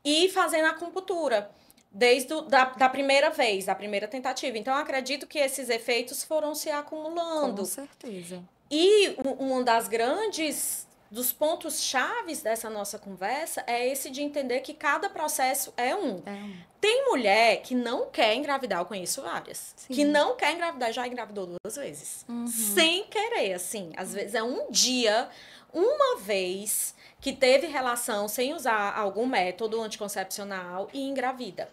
e fazendo acupuntura. Desde da primeira vez, da primeira tentativa. Então, eu acredito que esses efeitos foram se Com acumulando. certeza. E um das grandes dos pontos chaves dessa nossa conversa é esse de entender que cada processo é um. É um. Tem mulher que não quer engravidar, eu conheço várias, que Sim. não quer engravidar, já engravidou 2 vezes. Uhum. Sem querer, assim. Às vezes é um dia, uma vez, que teve relação sem usar algum método anticoncepcional e engravida.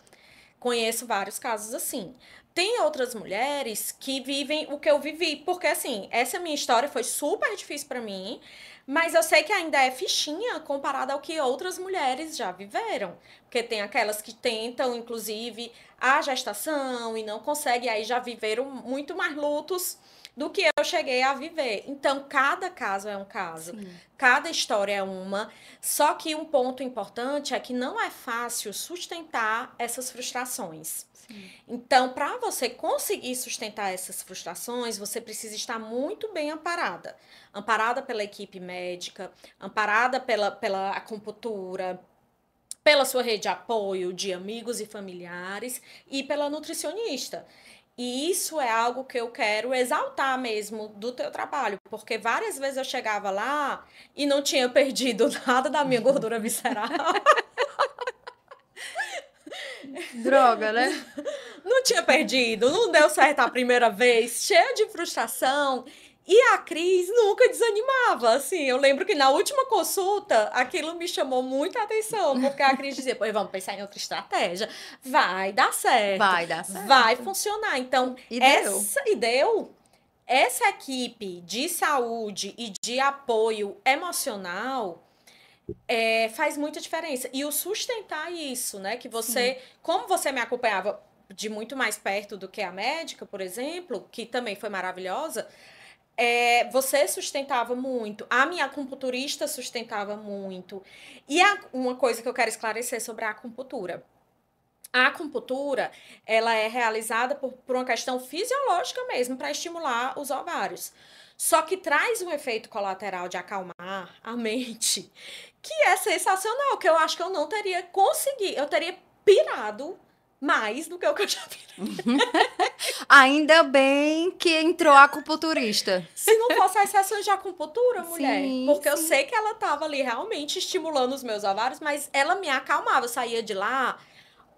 Conheço vários casos assim. Tem outras mulheres que vivem o que eu vivi, porque assim, essa minha história foi super difícil para mim, mas eu sei que ainda é fichinha comparada ao que outras mulheres já viveram. Porque tem aquelas que tentam, inclusive, a gestação e não conseguem, aí já viveram muito mais lutos do que eu cheguei a viver. Então, cada caso é um caso, Sim. cada história é uma. Só que um ponto importante é que não é fácil sustentar essas frustrações. Sim. Então, para você conseguir sustentar essas frustrações, você precisa estar muito bem amparada. Amparada pela equipe médica, amparada pela acupuntura, pela sua rede de apoio de amigos e familiares e pela nutricionista. E isso é algo que eu quero exaltar mesmo do teu trabalho, porque várias vezes eu chegava lá e não tinha perdido nada da minha gordura visceral, Droga, né? não tinha perdido, não deu certo a primeira vez, cheia de frustração. E a Cris nunca desanimava, assim. Eu lembro que na última consulta, aquilo me chamou muita atenção, porque a Cris dizia: pois vamos pensar em outra estratégia. Vai dar certo, Vai dar vai certo. funcionar. Então, E deu. essa equipe de saúde e de apoio emocional faz muita diferença. E o sustentar isso, né? Que Sim. você, como você me acompanhava de muito mais perto do que a médica, por exemplo, que também foi maravilhosa, você sustentava muito. A minha acupunturista sustentava muito. E uma coisa que eu quero esclarecer sobre a acupuntura. A acupuntura, ela é realizada por uma questão fisiológica mesmo, para estimular os ovários. Só que traz um efeito colateral de acalmar a mente, que é sensacional, que eu acho que eu não teria conseguido, eu teria pirado mais do que o que eu já pirei. Ainda bem que entrou a acupunturista. Se não fosse as sessões de acupuntura, mulher, Sim, porque eu sim. sei que ela tava ali realmente estimulando os meus ovários, mas ela me acalmava, eu saía de lá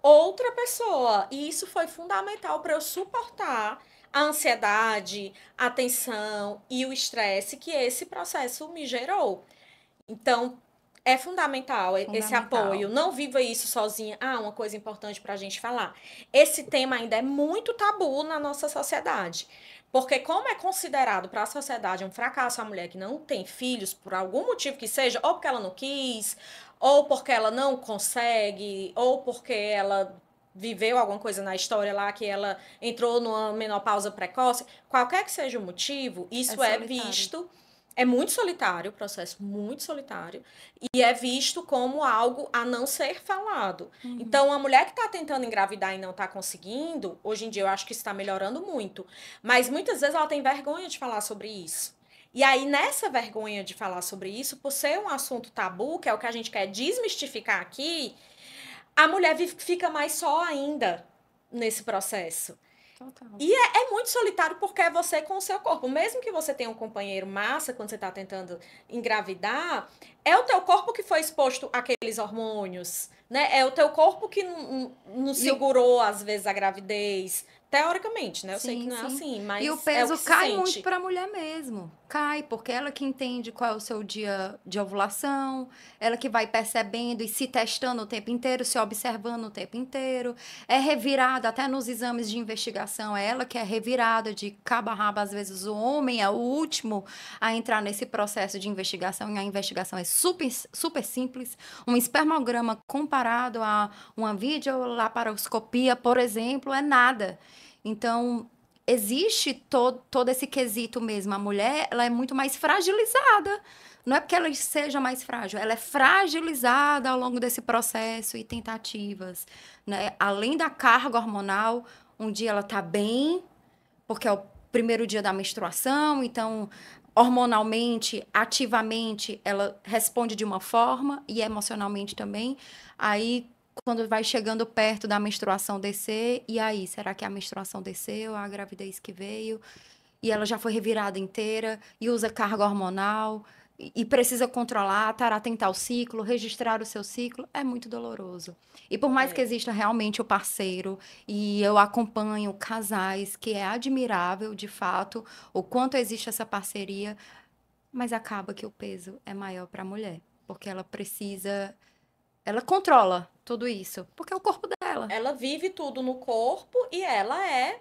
outra pessoa. E isso foi fundamental para eu suportar a ansiedade, a tensão e o estresse que esse processo me gerou. Então, é fundamental esse apoio. Fundamental. Não viva isso sozinha. Ah, uma coisa importante para a gente falar. Esse tema ainda é muito tabu na nossa sociedade. Porque, como é considerado para a sociedade um fracasso a mulher que não tem filhos, por algum motivo que seja, ou porque ela não quis, ou porque ela não consegue, ou porque ela viveu alguma coisa na história lá que ela entrou numa menopausa precoce, qualquer que seja o motivo, É isso é solitário. visto. É muito solitário, o processo muito solitário, e é visto como algo a não ser falado. Uhum. Então, a mulher que está tentando engravidar e não está conseguindo, hoje em dia eu acho que isso está melhorando muito, mas muitas vezes ela tem vergonha de falar sobre isso. E aí, nessa vergonha de falar sobre isso, por ser um assunto tabu, que é o que a gente quer desmistificar aqui, a mulher fica mais só ainda nesse processo. Total. E é muito solitário porque é você com o seu corpo. Mesmo que você tenha um companheiro massa quando você está tentando engravidar, é o teu corpo que foi exposto àqueles hormônios, né? É o teu corpo que não E o segurou, às vezes, a gravidez. Teoricamente, né? Eu sei que Sim, não é sim. assim, E o mas é o peso que se cai muito sente. para a mulher mesmo. Cai, porque ela que entende qual é o seu dia de ovulação, ela que vai percebendo e se testando o tempo inteiro, se observando o tempo inteiro. É revirada, até nos exames de investigação, é ela que é revirada de cabo a rabo. Às vezes o homem é o último a entrar nesse processo de investigação, e a investigação é super, super simples. Um espermograma comparado a uma videolaparoscopia, por exemplo, é nada. Então, existe todo esse quesito mesmo. A mulher, ela é muito mais fragilizada. Não é porque ela seja mais frágil, ela é fragilizada ao longo desse processo e tentativas, né? Além da carga hormonal, um dia ela tá bem, porque é o primeiro dia da menstruação, então hormonalmente, ativamente, ela responde de uma forma e emocionalmente também. Aí quando vai chegando perto da menstruação descer, e aí, será que a menstruação desceu, a gravidez que veio, e ela já foi revirada inteira, e usa carga hormonal, e precisa controlar, estar atenta ao ciclo, registrar o seu ciclo, é muito doloroso. E por mais que É. exista realmente o parceiro, e eu acompanho casais, que é admirável, de fato, o quanto existe essa parceria, mas acaba que o peso é maior para a mulher, porque ela precisa, ela controla tudo isso, porque é o corpo dela. Ela vive tudo no corpo e ela é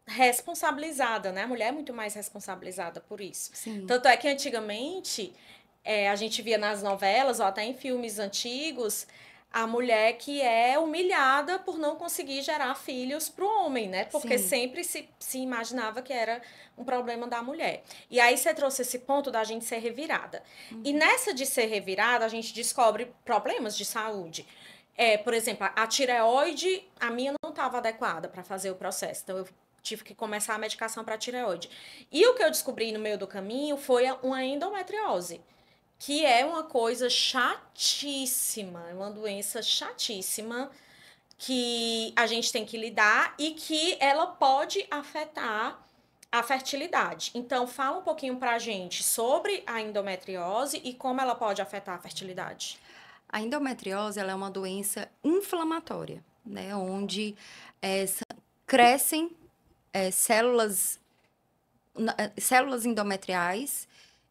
responsabilizada, né? A mulher é muito mais responsabilizada por isso. Sim, Tanto é que antigamente a gente via nas novelas ou até em filmes antigos a mulher que é humilhada por não conseguir gerar filhos para o homem, né? Porque sim. sempre se imaginava que era um problema da mulher. E aí você trouxe esse ponto da gente ser revirada. E Uhum. nessa de ser revirada, a gente descobre problemas de saúde. Por exemplo, a tireoide, a minha não estava adequada para fazer o processo. Então, eu tive que começar a medicação para tireoide. E o que eu descobri no meio do caminho foi uma endometriose, que é uma coisa chatíssima, é uma doença chatíssima que a gente tem que lidar e que ela pode afetar a fertilidade. Então, fala um pouquinho pra gente sobre a endometriose e como ela pode afetar a fertilidade. A endometriose, ela é uma doença inflamatória, né? Onde crescem células, células endometriais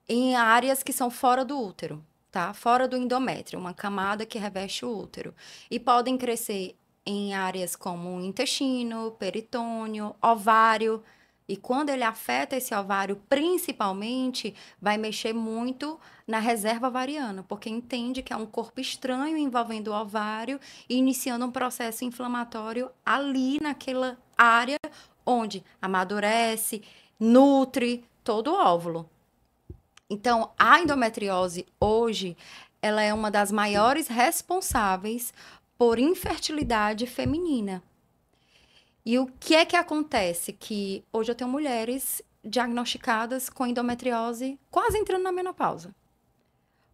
em áreas que são fora do útero, tá? Fora do endométrio, uma camada que reveste o útero. E podem crescer em áreas como o intestino, peritônio, ovário. E quando ele afeta esse ovário, principalmente, vai mexer muito na reserva ovariana, porque entende que é um corpo estranho envolvendo o ovário e iniciando um processo inflamatório ali naquela área onde amadurece, nutre todo o óvulo. Então, a endometriose hoje, ela é uma das maiores responsáveis por infertilidade feminina. E o que acontece? Que hoje eu tenho mulheres diagnosticadas com endometriose quase entrando na menopausa.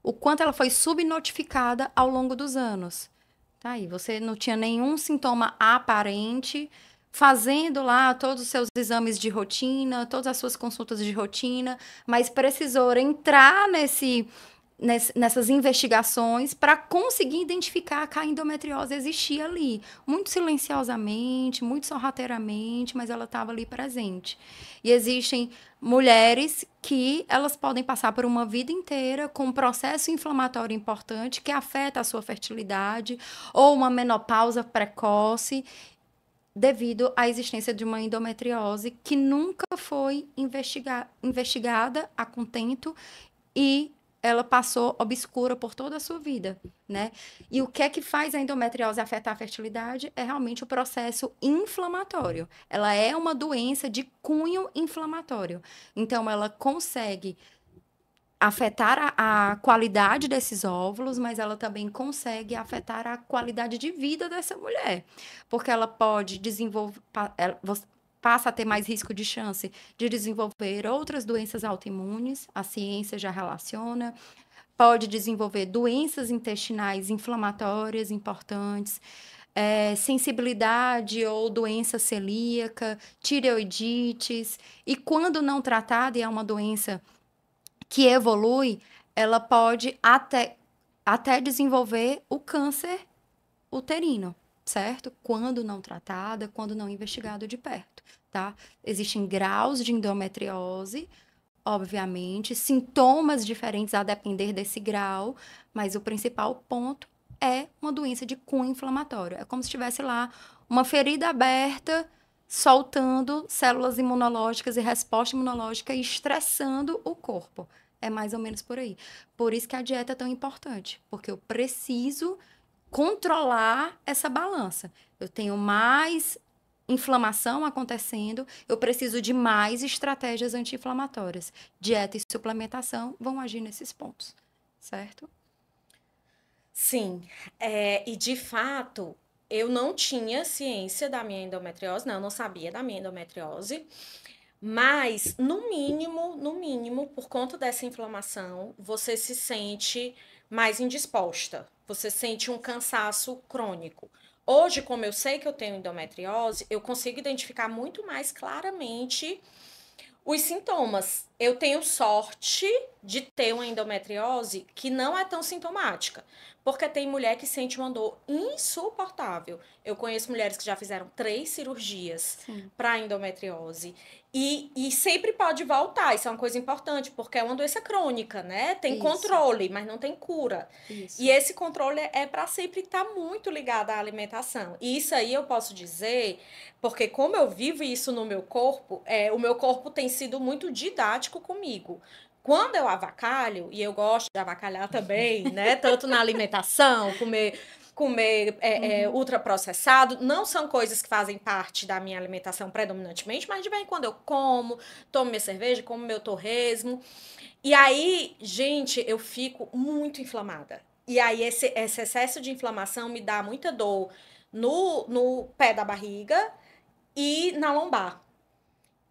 O quanto ela foi subnotificada ao longo dos anos. Tá aí, você não tinha nenhum sintoma aparente, fazendo lá todos os seus exames de rotina, todas as suas consultas de rotina, mas precisou entrar nessas investigações para conseguir identificar que a endometriose existia ali, muito silenciosamente, muito sorrateiramente, mas ela estava ali presente. E existem mulheres que elas podem passar por uma vida inteira com um processo inflamatório importante que afeta a sua fertilidade ou uma menopausa precoce devido à existência de uma endometriose que nunca foi investigada a contento e ela passou obscura por toda a sua vida, né? E o que é que faz a endometriose afetar a fertilidade? É realmente o processo inflamatório. Ela é uma doença de cunho inflamatório. Então, ela consegue afetar a qualidade desses óvulos, mas ela também consegue afetar a qualidade de vida dessa mulher, porque ela pode desenvolver, passa a ter mais risco de chance de desenvolver outras doenças autoimunes, a ciência já relaciona, pode desenvolver doenças intestinais inflamatórias importantes, sensibilidade ou doença celíaca, tireoidites, e quando não tratada, e é uma doença que evolui, ela pode até desenvolver o câncer uterino, certo? Quando não tratada, quando não investigado de perto, tá? Existem graus de endometriose, obviamente, sintomas diferentes a depender desse grau, mas o principal ponto é uma doença de cunho inflamatório. É como se tivesse lá uma ferida aberta, soltando células imunológicas e resposta imunológica e estressando o corpo. É mais ou menos por aí. Por isso que a dieta é tão importante, porque eu preciso controlar essa balança. Eu tenho mais inflamação acontecendo, eu preciso de mais estratégias anti-inflamatórias. Dieta e suplementação vão agir nesses pontos, certo? Sim, e de fato, eu não tinha ciência da minha endometriose, não, eu não sabia da minha endometriose, mas no mínimo, por conta dessa inflamação, você se sente mais indisposta, você sente um cansaço crônico. Hoje, como eu sei que eu tenho endometriose, eu consigo identificar muito mais claramente os sintomas. Eu tenho sorte de ter uma endometriose que não é tão sintomática, porque tem mulher que sente uma dor insuportável. Eu conheço mulheres que já fizeram 3 cirurgias para endometriose e sempre pode voltar. Isso é uma coisa importante, porque é uma doença crônica, né? Tem Isso. controle, mas não tem cura. Isso. E esse controle é para sempre estar muito ligado à alimentação. E isso aí eu posso dizer, porque como eu vivo isso no meu corpo, o meu corpo tem sido muito didático comigo. Quando eu avacalho, e eu gosto de avacalhar também, né? Tanto na alimentação, comer ultraprocessado, não são coisas que fazem parte da minha alimentação predominantemente, mas de vez em quando eu como, tomo minha cerveja, como meu torresmo. E aí, gente, eu fico muito inflamada. E aí, esse excesso de inflamação me dá muita dor no pé da barriga e na lombar.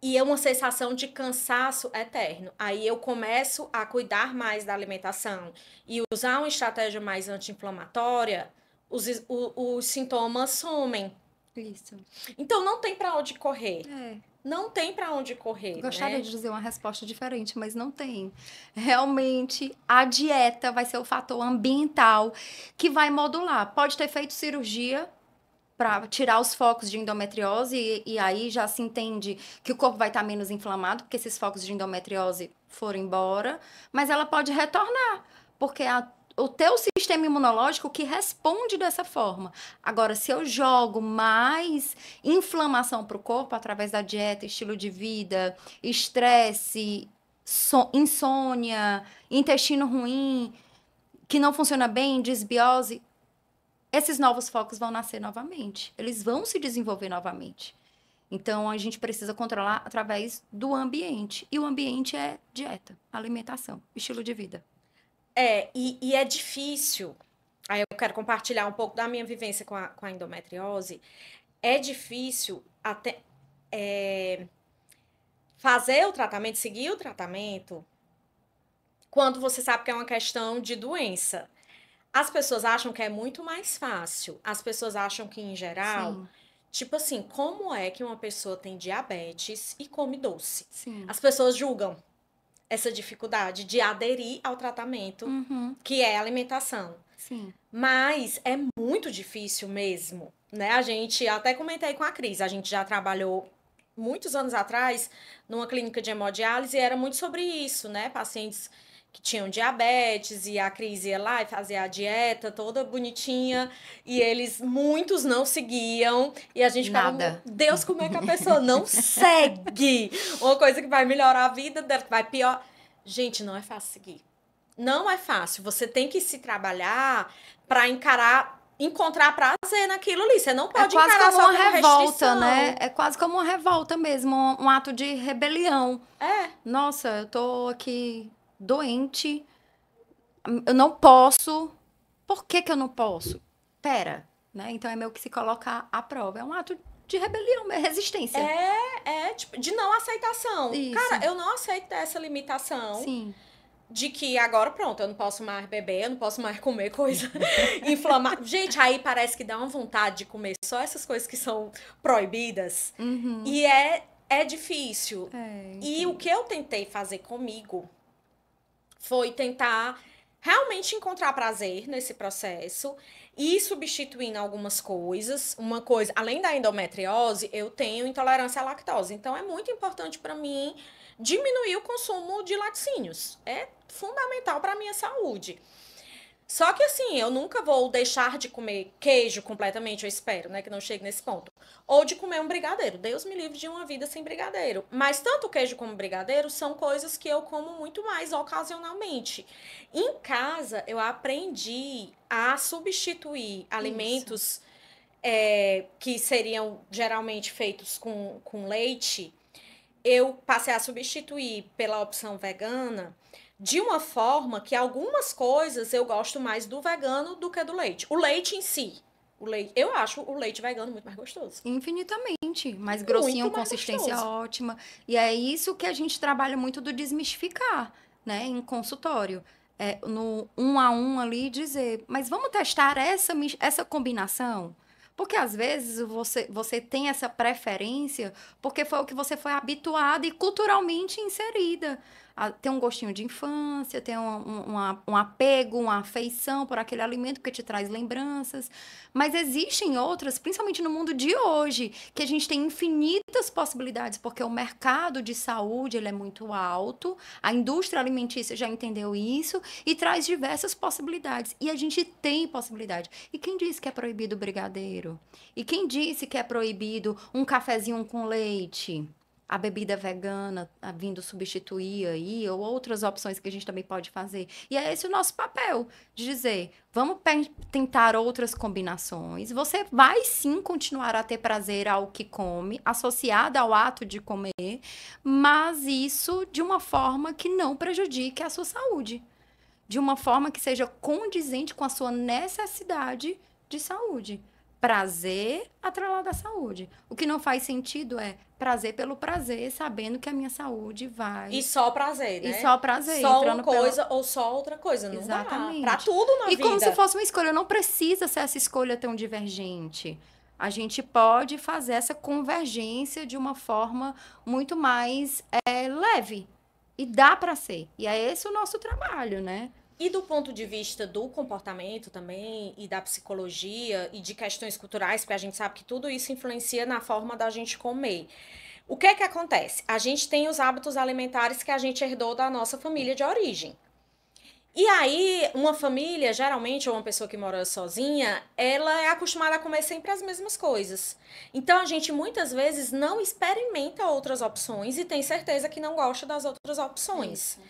E é uma sensação de cansaço eterno. Aí eu começo a cuidar mais da alimentação e usar uma estratégia mais anti-inflamatória, os sintomas somem. Isso. Então não tem para onde correr. É. Não tem para onde correr, Gostaria né? de dizer uma resposta diferente, mas não tem. Realmente, a dieta vai ser o fator ambiental que vai modular. Pode ter feito cirurgia para tirar os focos de endometriose e aí já se entende que o corpo vai estar menos inflamado, porque esses focos de endometriose foram embora, mas ela pode retornar, porque o teu sistema imunológico que responde dessa forma. Agora, se eu jogo mais inflamação para o corpo através da dieta, estilo de vida, estresse, insônia, intestino ruim, que não funciona bem, desbiose, esses novos focos vão nascer novamente. Eles vão se desenvolver novamente. Então, a gente precisa controlar através do ambiente. E o ambiente é dieta, alimentação, estilo de vida. E é difícil. Aí eu quero compartilhar um pouco da minha vivência com a endometriose. É difícil até fazer o tratamento, seguir o tratamento, quando você sabe que é uma questão de doença. As pessoas acham que é muito mais fácil. As pessoas acham que, em geral, Sim. tipo assim, como é que uma pessoa tem diabetes e come doce? Sim. As pessoas julgam essa dificuldade de aderir ao tratamento, que é a alimentação. Sim. Mas é muito difícil mesmo, né? A gente, até comentei com a Cris, a gente já trabalhou muitos anos atrás numa clínica de hemodiálise e era muito sobre isso, né? Pacientes que tinham diabetes e a Cris ia lá e fazia a dieta toda bonitinha e muitos não seguiam e a gente ficava, Nada. Deus, como é que a pessoa não segue uma coisa que vai melhorar a vida dela, que vai pior. Gente, não é fácil seguir. Não é fácil. Você tem que se trabalhar para encontrar prazer naquilo ali. Você não pode encarar só como revolta, restrição. né? É quase como uma revolta mesmo, um ato de rebelião. Nossa, eu tô aqui doente, eu não posso. Por que que eu não posso? Pera, né? Então é meio que se colocar à prova. É um ato de rebelião, é resistência. Tipo, de não aceitação. Isso. Cara, eu não aceito essa limitação. Sim. De que agora, pronto, eu não posso mais beber, eu não posso mais comer coisa inflamada. Gente, aí parece que dá uma vontade de comer só essas coisas que são proibidas. E é difícil. E o que eu tentei fazer comigo foi tentar realmente encontrar prazer nesse processo e substituindo algumas coisas. Uma coisa, além da endometriose, eu tenho intolerância à lactose. Então é muito importante para mim diminuir o consumo de laticínios. É fundamental para a minha saúde. Só que assim, eu nunca vou deixar de comer queijo completamente, eu espero, né, que não chegue nesse ponto. Ou de comer um brigadeiro. Deus me livre de uma vida sem brigadeiro. Mas tanto o queijo como o brigadeiro são coisas que eu como muito mais ocasionalmente. Em casa, eu aprendi a substituir alimentos que seriam geralmente feitos com leite. Eu passei a substituir pela opção vegana de uma forma que algumas coisas eu gosto mais do vegano do que do leite. O leite em si. Eu acho o leite vegano muito mais gostoso. Infinitamente. Mais grossinho, Muito mais consistência gostoso. ótima. E é isso que a gente trabalha muito do desmistificar, né? Em consultório. No 1 a 1 ali, dizer, mas vamos testar essa combinação? Porque às vezes você tem essa preferência porque foi o que você foi habituada e culturalmente inserida. Tem um gostinho de infância, tem um apego, uma afeição por aquele alimento que te traz lembranças. Mas existem outras, principalmente no mundo de hoje, que a gente tem infinitas possibilidades, porque o mercado de saúde ele é muito alto, a indústria alimentícia já entendeu isso e traz diversas possibilidades. E a gente tem possibilidade. E quem disse que é proibido o brigadeiro? E quem disse que é proibido um cafezinho com leite? A bebida vegana vindo substituir aí, ou outras opções que a gente também pode fazer. E é esse o nosso papel, de dizer, vamos tentar outras combinações. Você vai sim continuar a ter prazer ao que come, associada ao ato de comer, mas isso de uma forma que não prejudique a sua saúde. De uma forma que seja condizente com a sua necessidade de saúde. Prazer atrelado à saúde. O que não faz sentido é prazer pelo prazer, sabendo que a minha saúde vai... E só prazer, né? E só prazer. Só uma coisa ou só outra coisa. Não Exatamente. dá. Pra tudo na vida. E como se fosse uma escolha. Não precisa ser essa escolha tão divergente. A gente pode fazer essa convergência de uma forma muito mais leve. E dá para ser. E é esse o nosso trabalho, né? E do ponto de vista do comportamento também, e da psicologia, e de questões culturais, porque a gente sabe que tudo isso influencia na forma da gente comer. O que é que acontece? A gente tem os hábitos alimentares que a gente herdou da nossa família de origem. E aí, uma família, geralmente, ou uma pessoa que mora sozinha, ela é acostumada a comer sempre as mesmas coisas. Então, a gente muitas vezes não experimenta outras opções e tem certeza que não gosta das outras opções. Isso.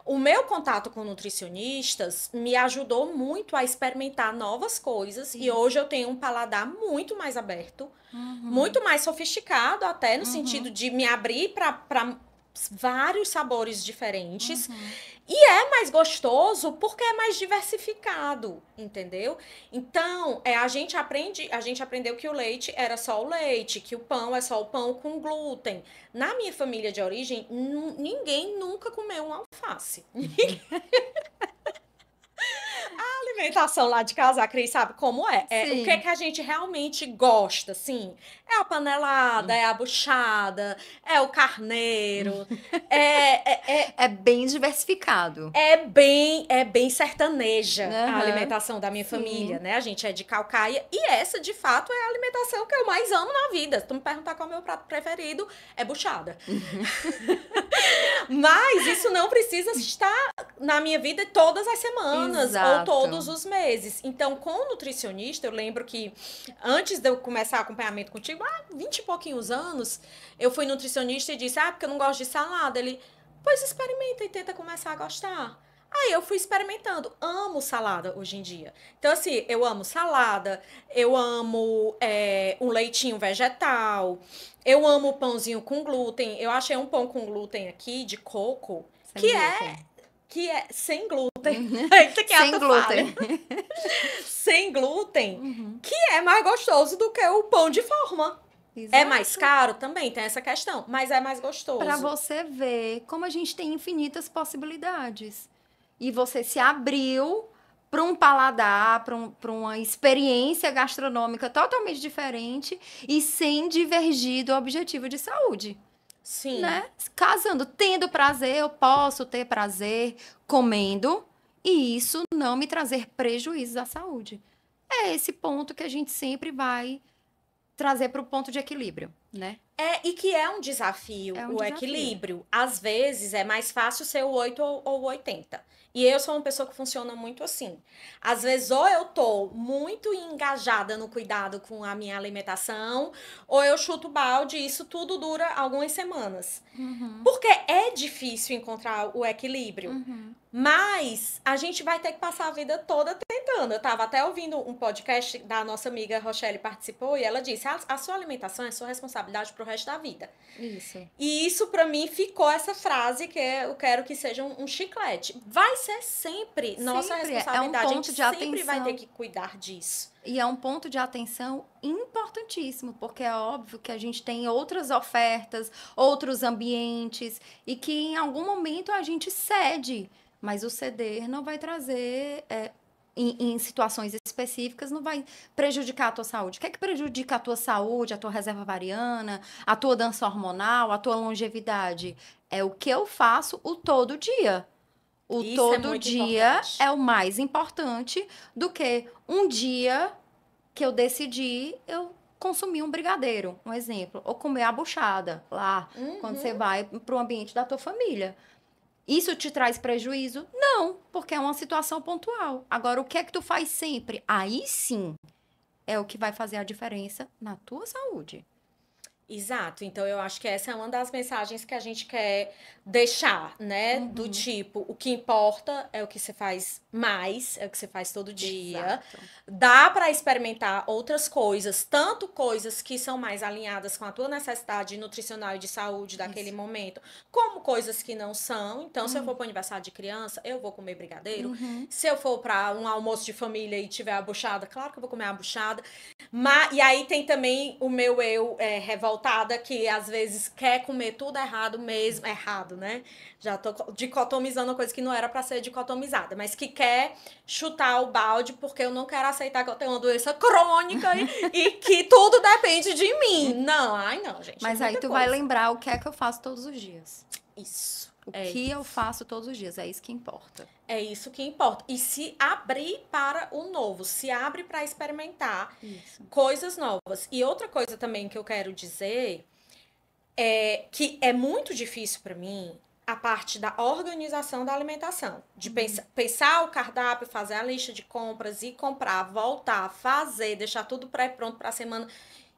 O meu contato com nutricionistas me ajudou muito a experimentar novas coisas. Isso. E hoje eu tenho um paladar muito mais aberto, muito mais sofisticado até, no sentido de me abrir para vários sabores diferentes. E é mais gostoso porque é mais diversificado, entendeu? Então, a gente aprendeu que o leite era só o leite, que o pão é só o pão com glúten. Na minha família de origem, ninguém nunca comeu um alface. A alimentação lá de casa, a Cris sabe como é. O que a gente realmente gosta, assim? É a panelada, é a buchada, é o carneiro. É bem diversificado. É bem sertaneja a alimentação da minha família, né? A gente é de Calcaia e essa, de fato, é a alimentação que eu mais amo na vida. Se tu me perguntar qual é o meu prato preferido, é buchada. Mas isso não precisa estar na minha vida todas as semanas. Exato. Ou todos os meses. Então, com o nutricionista, eu lembro que antes de eu começar o acompanhamento contigo, há 20 e pouquinhos anos, eu fui nutricionista e disse, porque eu não gosto de salada. Ele, pois experimenta e tenta começar a gostar. Aí eu fui experimentando. Amo salada hoje em dia. Então, assim, eu amo salada, eu amo um leitinho vegetal, eu amo pãozinho com glúten. Eu achei um pão com glúten aqui, de coco, que é sem glúten. Sem glúten. Sem glúten, que é mais gostoso do que o pão de forma. Exato. É mais caro também, tem essa questão, mas é mais gostoso. Para você ver como a gente tem infinitas possibilidades. E você se abriu para um paladar, para uma experiência gastronômica totalmente diferente e sem divergir do objetivo de saúde. Sim. né? Casando, tendo prazer, eu posso ter prazer comendo e isso não me trazer prejuízos à saúde. É esse ponto que a gente sempre vai trazer para o ponto de equilíbrio, né? E que é um desafio, É um o desafio. equilíbrio. Às vezes é mais fácil ser o 8 ou o 80. E eu sou uma pessoa que funciona muito assim. Às vezes, ou eu tô muito engajada no cuidado com a minha alimentação, ou eu chuto balde e isso tudo dura algumas semanas. Uhum, Porque é difícil encontrar o equilíbrio. uhum. Mas a gente vai ter que passar a vida toda tentando. Eu estava até ouvindo um podcast da nossa amiga Rochelle participou e ela disse: a sua alimentação é sua responsabilidade pro resto da vida. Isso. E isso para mim ficou essa frase que eu quero que seja um chiclete. Vai ser sempre nossa Sempre é um responsabilidade. A gente ponto de sempre vai ter atenção. que cuidar disso. E é um ponto de atenção importantíssimo, porque é óbvio que a gente tem outras ofertas, outros ambientes, e que em algum momento a gente cede, mas o ceder não vai trazer, em situações específicas, não vai prejudicar a tua saúde. O que é que prejudica a tua saúde, a tua reserva variana, a tua dança hormonal, a tua longevidade? É o que eu faço o todo dia. O Isso é todo muito dia importante. é o mais importante do que um dia que eu decidi, eu consumir um brigadeiro, um exemplo, ou comer a buchada lá, quando você Uhum. vai para o ambiente da tua família. Isso te traz prejuízo? Não, porque é uma situação pontual. Agora, o que é que tu faz sempre? Aí sim é o que vai fazer a diferença na tua saúde. Exato, então eu acho que essa é uma das mensagens que a gente quer deixar, né? Do Uhum, tipo, o que importa é o que você faz mais, é o que você faz todo dia. exato. Dá para experimentar outras coisas, tanto coisas que são mais alinhadas com a tua necessidade nutricional e de saúde daquele Isso. momento, como coisas que não são. Então, se eu for Hum, para o aniversário de criança, eu vou comer brigadeiro. uhum. Se eu for para um almoço de família e tiver a buchada, claro que eu vou comer a buchada. E aí tem também o meu eu revoltada, que às vezes quer comer tudo errado mesmo. Errado, né? Já tô dicotomizando uma coisa que não era para ser dicotomizada, mas que quer chutar o balde porque eu não quero aceitar que eu tenho uma doença crônica e que tudo depende de mim. Não, ai não, gente, é Mas aí muita tu vai coisa. lembrar o que é que eu faço todos os dias. Isso. O que eu Isso. faço todos os dias, é isso que importa. É isso que importa. E se abrir para o novo, se abre para experimentar Isso. coisas novas. E outra coisa também que eu quero dizer é que é muito difícil para mim a parte da organização da alimentação, de pensar o cardápio, fazer a lista de compras e comprar, voltar, fazer, deixar tudo pré-pronto para a semana.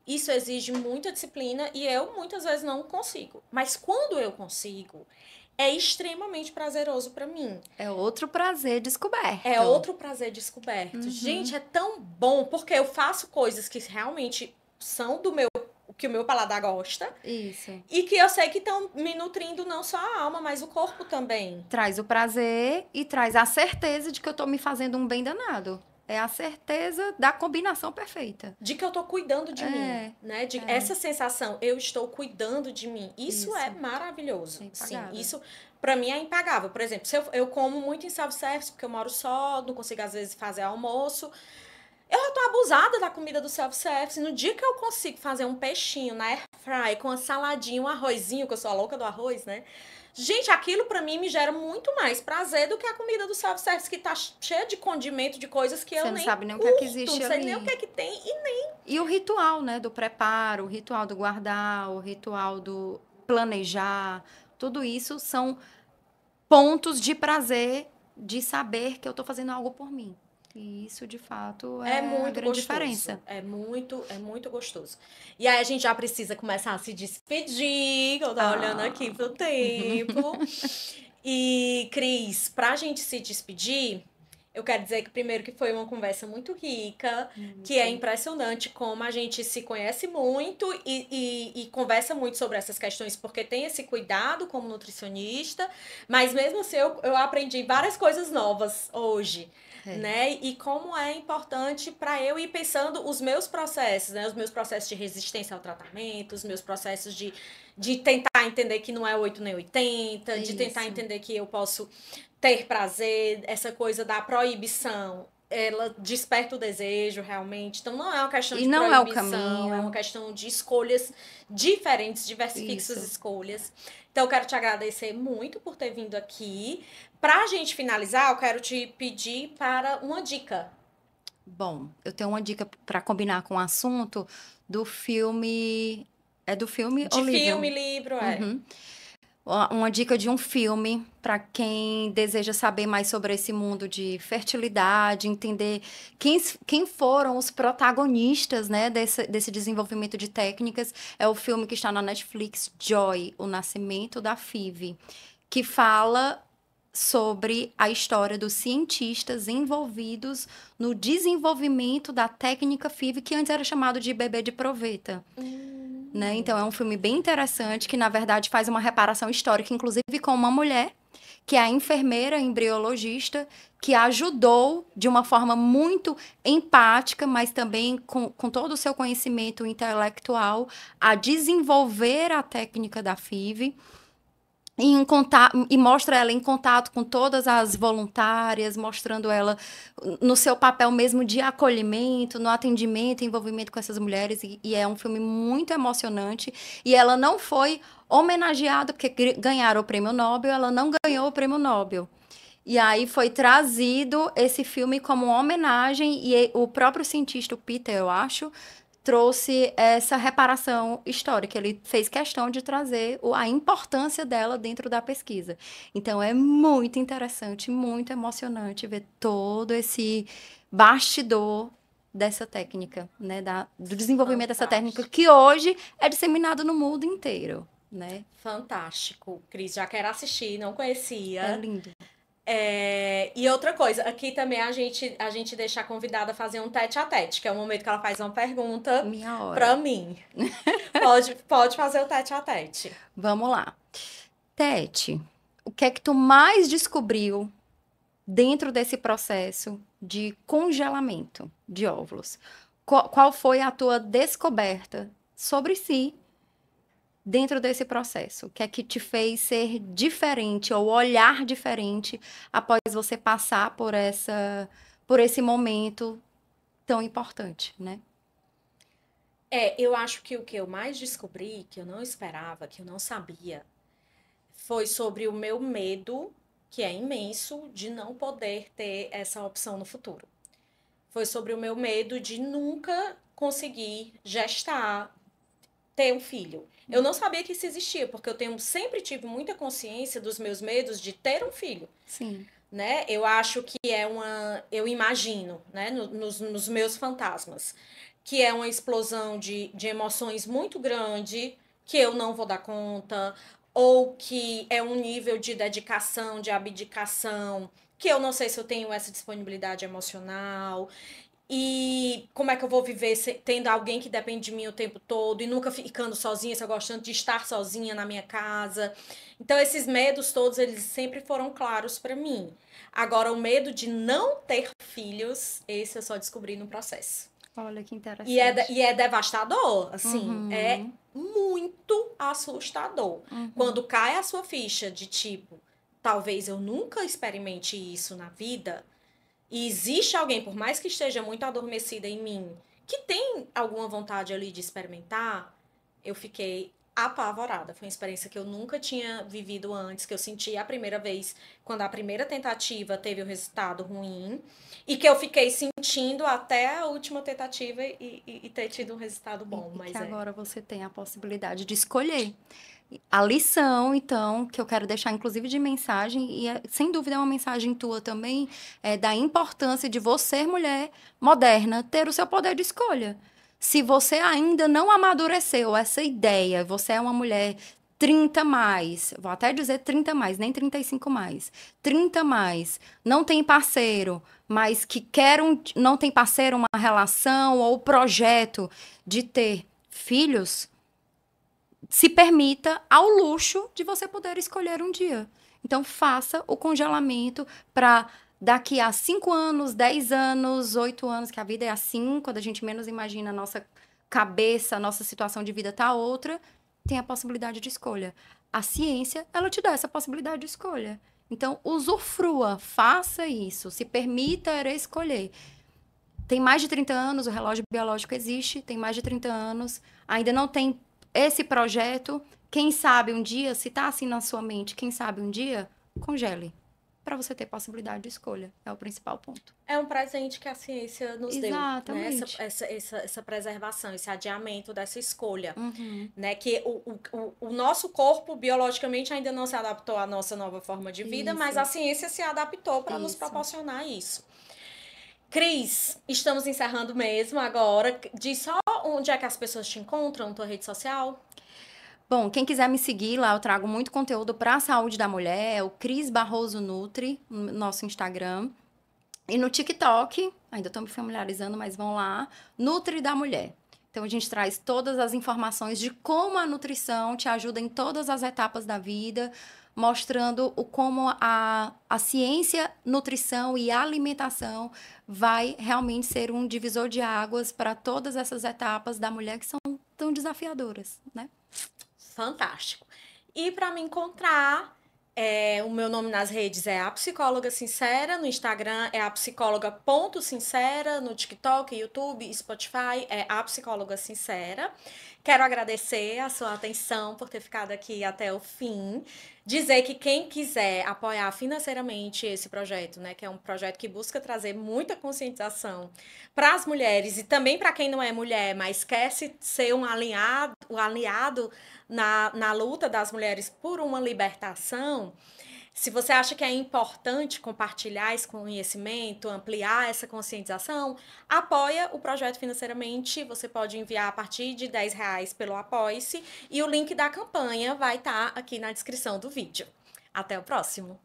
Isso exige muita disciplina e eu muitas vezes não consigo. Mas quando eu consigo, é extremamente prazeroso para mim. É outro prazer É descoberto. outro prazer descoberto. Uhum. Gente, é tão bom porque eu faço coisas que realmente são do meu, o que o meu paladar gosta Isso. e que eu sei que estão me nutrindo não só a alma, mas o corpo também. Traz o prazer e traz a certeza de que eu tô me fazendo um bem danado. É a certeza da combinação perfeita. De que eu tô cuidando de mim, É, né? De é, essa sensação, eu estou cuidando de mim. Isso é isso. maravilhoso. É Sim, impagável. isso pra mim é impagável. Por exemplo, se eu como muito em self-service, porque eu moro só, não consigo às vezes fazer almoço. Eu tô abusada da comida do self-service. No dia que eu consigo fazer um peixinho na air fry com uma saladinha, um arrozinho, que eu sou a louca do arroz, né? Gente, aquilo pra mim me gera muito mais prazer do que a comida do self-service, que tá cheia de condimento, de coisas que Você eu não nem sabe nem o que é que curto, existe não sei nem o que ali. é que tem. E E o ritual, né, do preparo, o ritual do guardar, o ritual do planejar, tudo isso são pontos de prazer de saber que eu tô fazendo algo por mim. E isso, de fato, é é a muito grande gostoso. diferença. É muito gostoso. E aí a gente já precisa começar a se despedir, que eu tô olhando aqui Ah, pro tempo. E, Cris, pra gente se despedir, eu quero dizer que primeiro que foi uma conversa muito rica, que é muito. impressionante como a gente se conhece muito e conversa muito sobre essas questões, porque tem esse cuidado como nutricionista, mas mesmo assim eu aprendi várias coisas novas hoje. É, Né? E como é importante para eu ir pensando os meus processos, né? Os meus processos de resistência ao tratamento, os meus processos de tentar entender que não é 8 nem 80, de tentar isso. entender que eu posso ter prazer, essa coisa da proibição. ela desperta o desejo realmente. Então, não é uma questão E de não é o proibição, caminho. é uma questão de escolhas diferentes, diversifique suas Isso. escolhas. Então, eu quero te agradecer muito por ter vindo aqui. Pra gente finalizar, eu quero te pedir para uma dica. Bom, eu tenho uma dica para combinar com o assunto do filme. É do filme ou De livro? filme, livro, Uhum. Uma dica de um filme para quem deseja saber mais sobre esse mundo de fertilidade, entender quem foram os protagonistas, né, desse desenvolvimento de técnicas. É o filme que está na Netflix, Joy, O Nascimento da FIV, que fala sobre a história dos cientistas envolvidos no desenvolvimento da técnica FIV, que antes era chamado de bebê de proveta. Né? Então, é um filme bem interessante, que, na verdade, faz uma reparação histórica, inclusive com uma mulher, que é a enfermeira embriologista, que ajudou de uma forma muito empática, mas também com todo o seu conhecimento intelectual, a desenvolver a técnica da FIV. E mostra ela em contato com todas as voluntárias, mostrando ela no seu papel mesmo de acolhimento, no atendimento, envolvimento com essas mulheres, e é um filme muito emocionante. E ela não foi homenageada, porque ganharam o prêmio Nobel, ela não ganhou o prêmio Nobel. E aí foi trazido esse filme como uma homenagem, e o próprio cientista, o Peter, eu acho, trouxe essa reparação histórica. Ele fez questão de trazer a importância dela dentro da pesquisa. Então, é muito interessante, muito emocionante ver todo esse bastidor dessa técnica, né? Do desenvolvimento dessa técnica, Fantástico. que hoje é disseminado no mundo inteiro, né? Fantástico. Cris, já quero assistir, não conhecia. É lindo. E outra coisa, aqui também a gente deixa a convidada fazer um tete a tete, que é o momento que ela faz uma pergunta Minha hora. pra mim. Pode fazer o tete a tete. Vamos lá. Tete, o que é que tu mais descobriu dentro desse processo de congelamento de óvulos? Qual foi a tua descoberta sobre si dentro desse processo? O que é que te fez ser diferente ou olhar diferente após você passar por esse momento tão importante, né? Eu acho que o que eu mais descobri, que eu não esperava, que eu não sabia, foi sobre o meu medo, que é imenso, de não poder ter essa opção no futuro. Foi sobre o meu medo de nunca conseguir gestar, ter um filho. Eu não sabia que isso existia, porque sempre tive muita consciência dos meus medos de ter um filho. Sim. Né? Eu acho que eu imagino, né, nos meus fantasmas, que é uma explosão de emoções muito grande, que eu não vou dar conta, ou que é um nível de dedicação, de abdicação, que eu não sei se eu tenho essa disponibilidade emocional. E como é que eu vou viver tendo alguém que depende de mim o tempo todo e nunca ficando sozinha, se eu gostando de estar sozinha na minha casa. Então, esses medos todos, eles sempre foram claros para mim. Agora, o medo de não ter filhos, esse eu só descobri no processo. Olha que interessante. E é devastador, assim, é Uhum. muito assustador. Quando cai a sua ficha de tipo, talvez eu nunca experimente isso na vida, e existe alguém, por mais que esteja muito adormecida em mim, que tem alguma vontade ali de experimentar, eu fiquei apavorada. Foi uma experiência que eu nunca tinha vivido antes, que eu senti a primeira vez, quando a primeira tentativa teve um resultado ruim, e que eu fiquei sentindo até a última tentativa e ter tido um resultado bom. Que agora você tem a possibilidade de escolher. A lição, então, que eu quero deixar, inclusive, de mensagem, e sem dúvida é uma mensagem tua também, é da importância de você, mulher moderna, ter o seu poder de escolha. Se você ainda não amadureceu essa ideia, você é uma mulher 30 mais, vou até dizer 30 mais, nem 35 mais, 30 mais, não tem parceiro, mas que não tem parceiro, uma relação ou projeto de ter filhos, se permita ao luxo de você poder escolher um dia. Então, faça o congelamento para daqui a 5 anos, 10 anos, 8 anos, que a vida é assim, quando a gente menos imagina a nossa cabeça, a nossa situação de vida tá outra, tem a possibilidade de escolha. A ciência, ela te dá essa possibilidade de escolha. Então, usufrua, faça isso, se permita escolher. Tem mais de 30 anos, o relógio biológico existe, tem mais de 30 anos, ainda não tem esse projeto. Quem sabe um dia, se tá assim na sua mente, quem sabe um dia, congele. Para você ter possibilidade de escolha. É o principal ponto. É um presente que a ciência nos deu, né? Exatamente. Essa preservação, esse adiamento dessa escolha, Uhum. né? Que o nosso corpo, biologicamente, ainda não se adaptou à nossa nova forma de vida, mas a Isso, ciência se adaptou para nos isso. proporcionar isso. Cris, estamos encerrando mesmo agora. Diz só onde é que as pessoas te encontram, tua rede social? Bom, quem quiser me seguir lá, eu trago muito conteúdo para a saúde da mulher. É o Cris Barroso Nutri, no nosso Instagram. E no TikTok, ainda estou me familiarizando, mas vão lá, Nutri da Mulher. Então, a gente traz todas as informações de como a nutrição te ajuda em todas as etapas da vida, mostrando como a ciência, nutrição e alimentação vai realmente ser um divisor de águas para todas essas etapas da mulher que são tão desafiadoras, né? Fantástico. E para me encontrar, o meu nome nas redes é a Psicóloga Sincera, no Instagram é a psicóloga.sincera, no TikTok, YouTube, Spotify é a Psicóloga Sincera. Quero agradecer a sua atenção por ter ficado aqui até o fim. Dizer que quem quiser apoiar financeiramente esse projeto, né, que é um projeto que busca trazer muita conscientização para as mulheres e também para quem não é mulher, mas quer ser um aliado na luta das mulheres por uma libertação, se você acha que é importante compartilhar esse conhecimento, ampliar essa conscientização, apoia o projeto financeiramente. Você pode enviar a partir de R$ 10 pelo Apoie-se e o link da campanha vai estar aqui na descrição do vídeo. Até o próximo!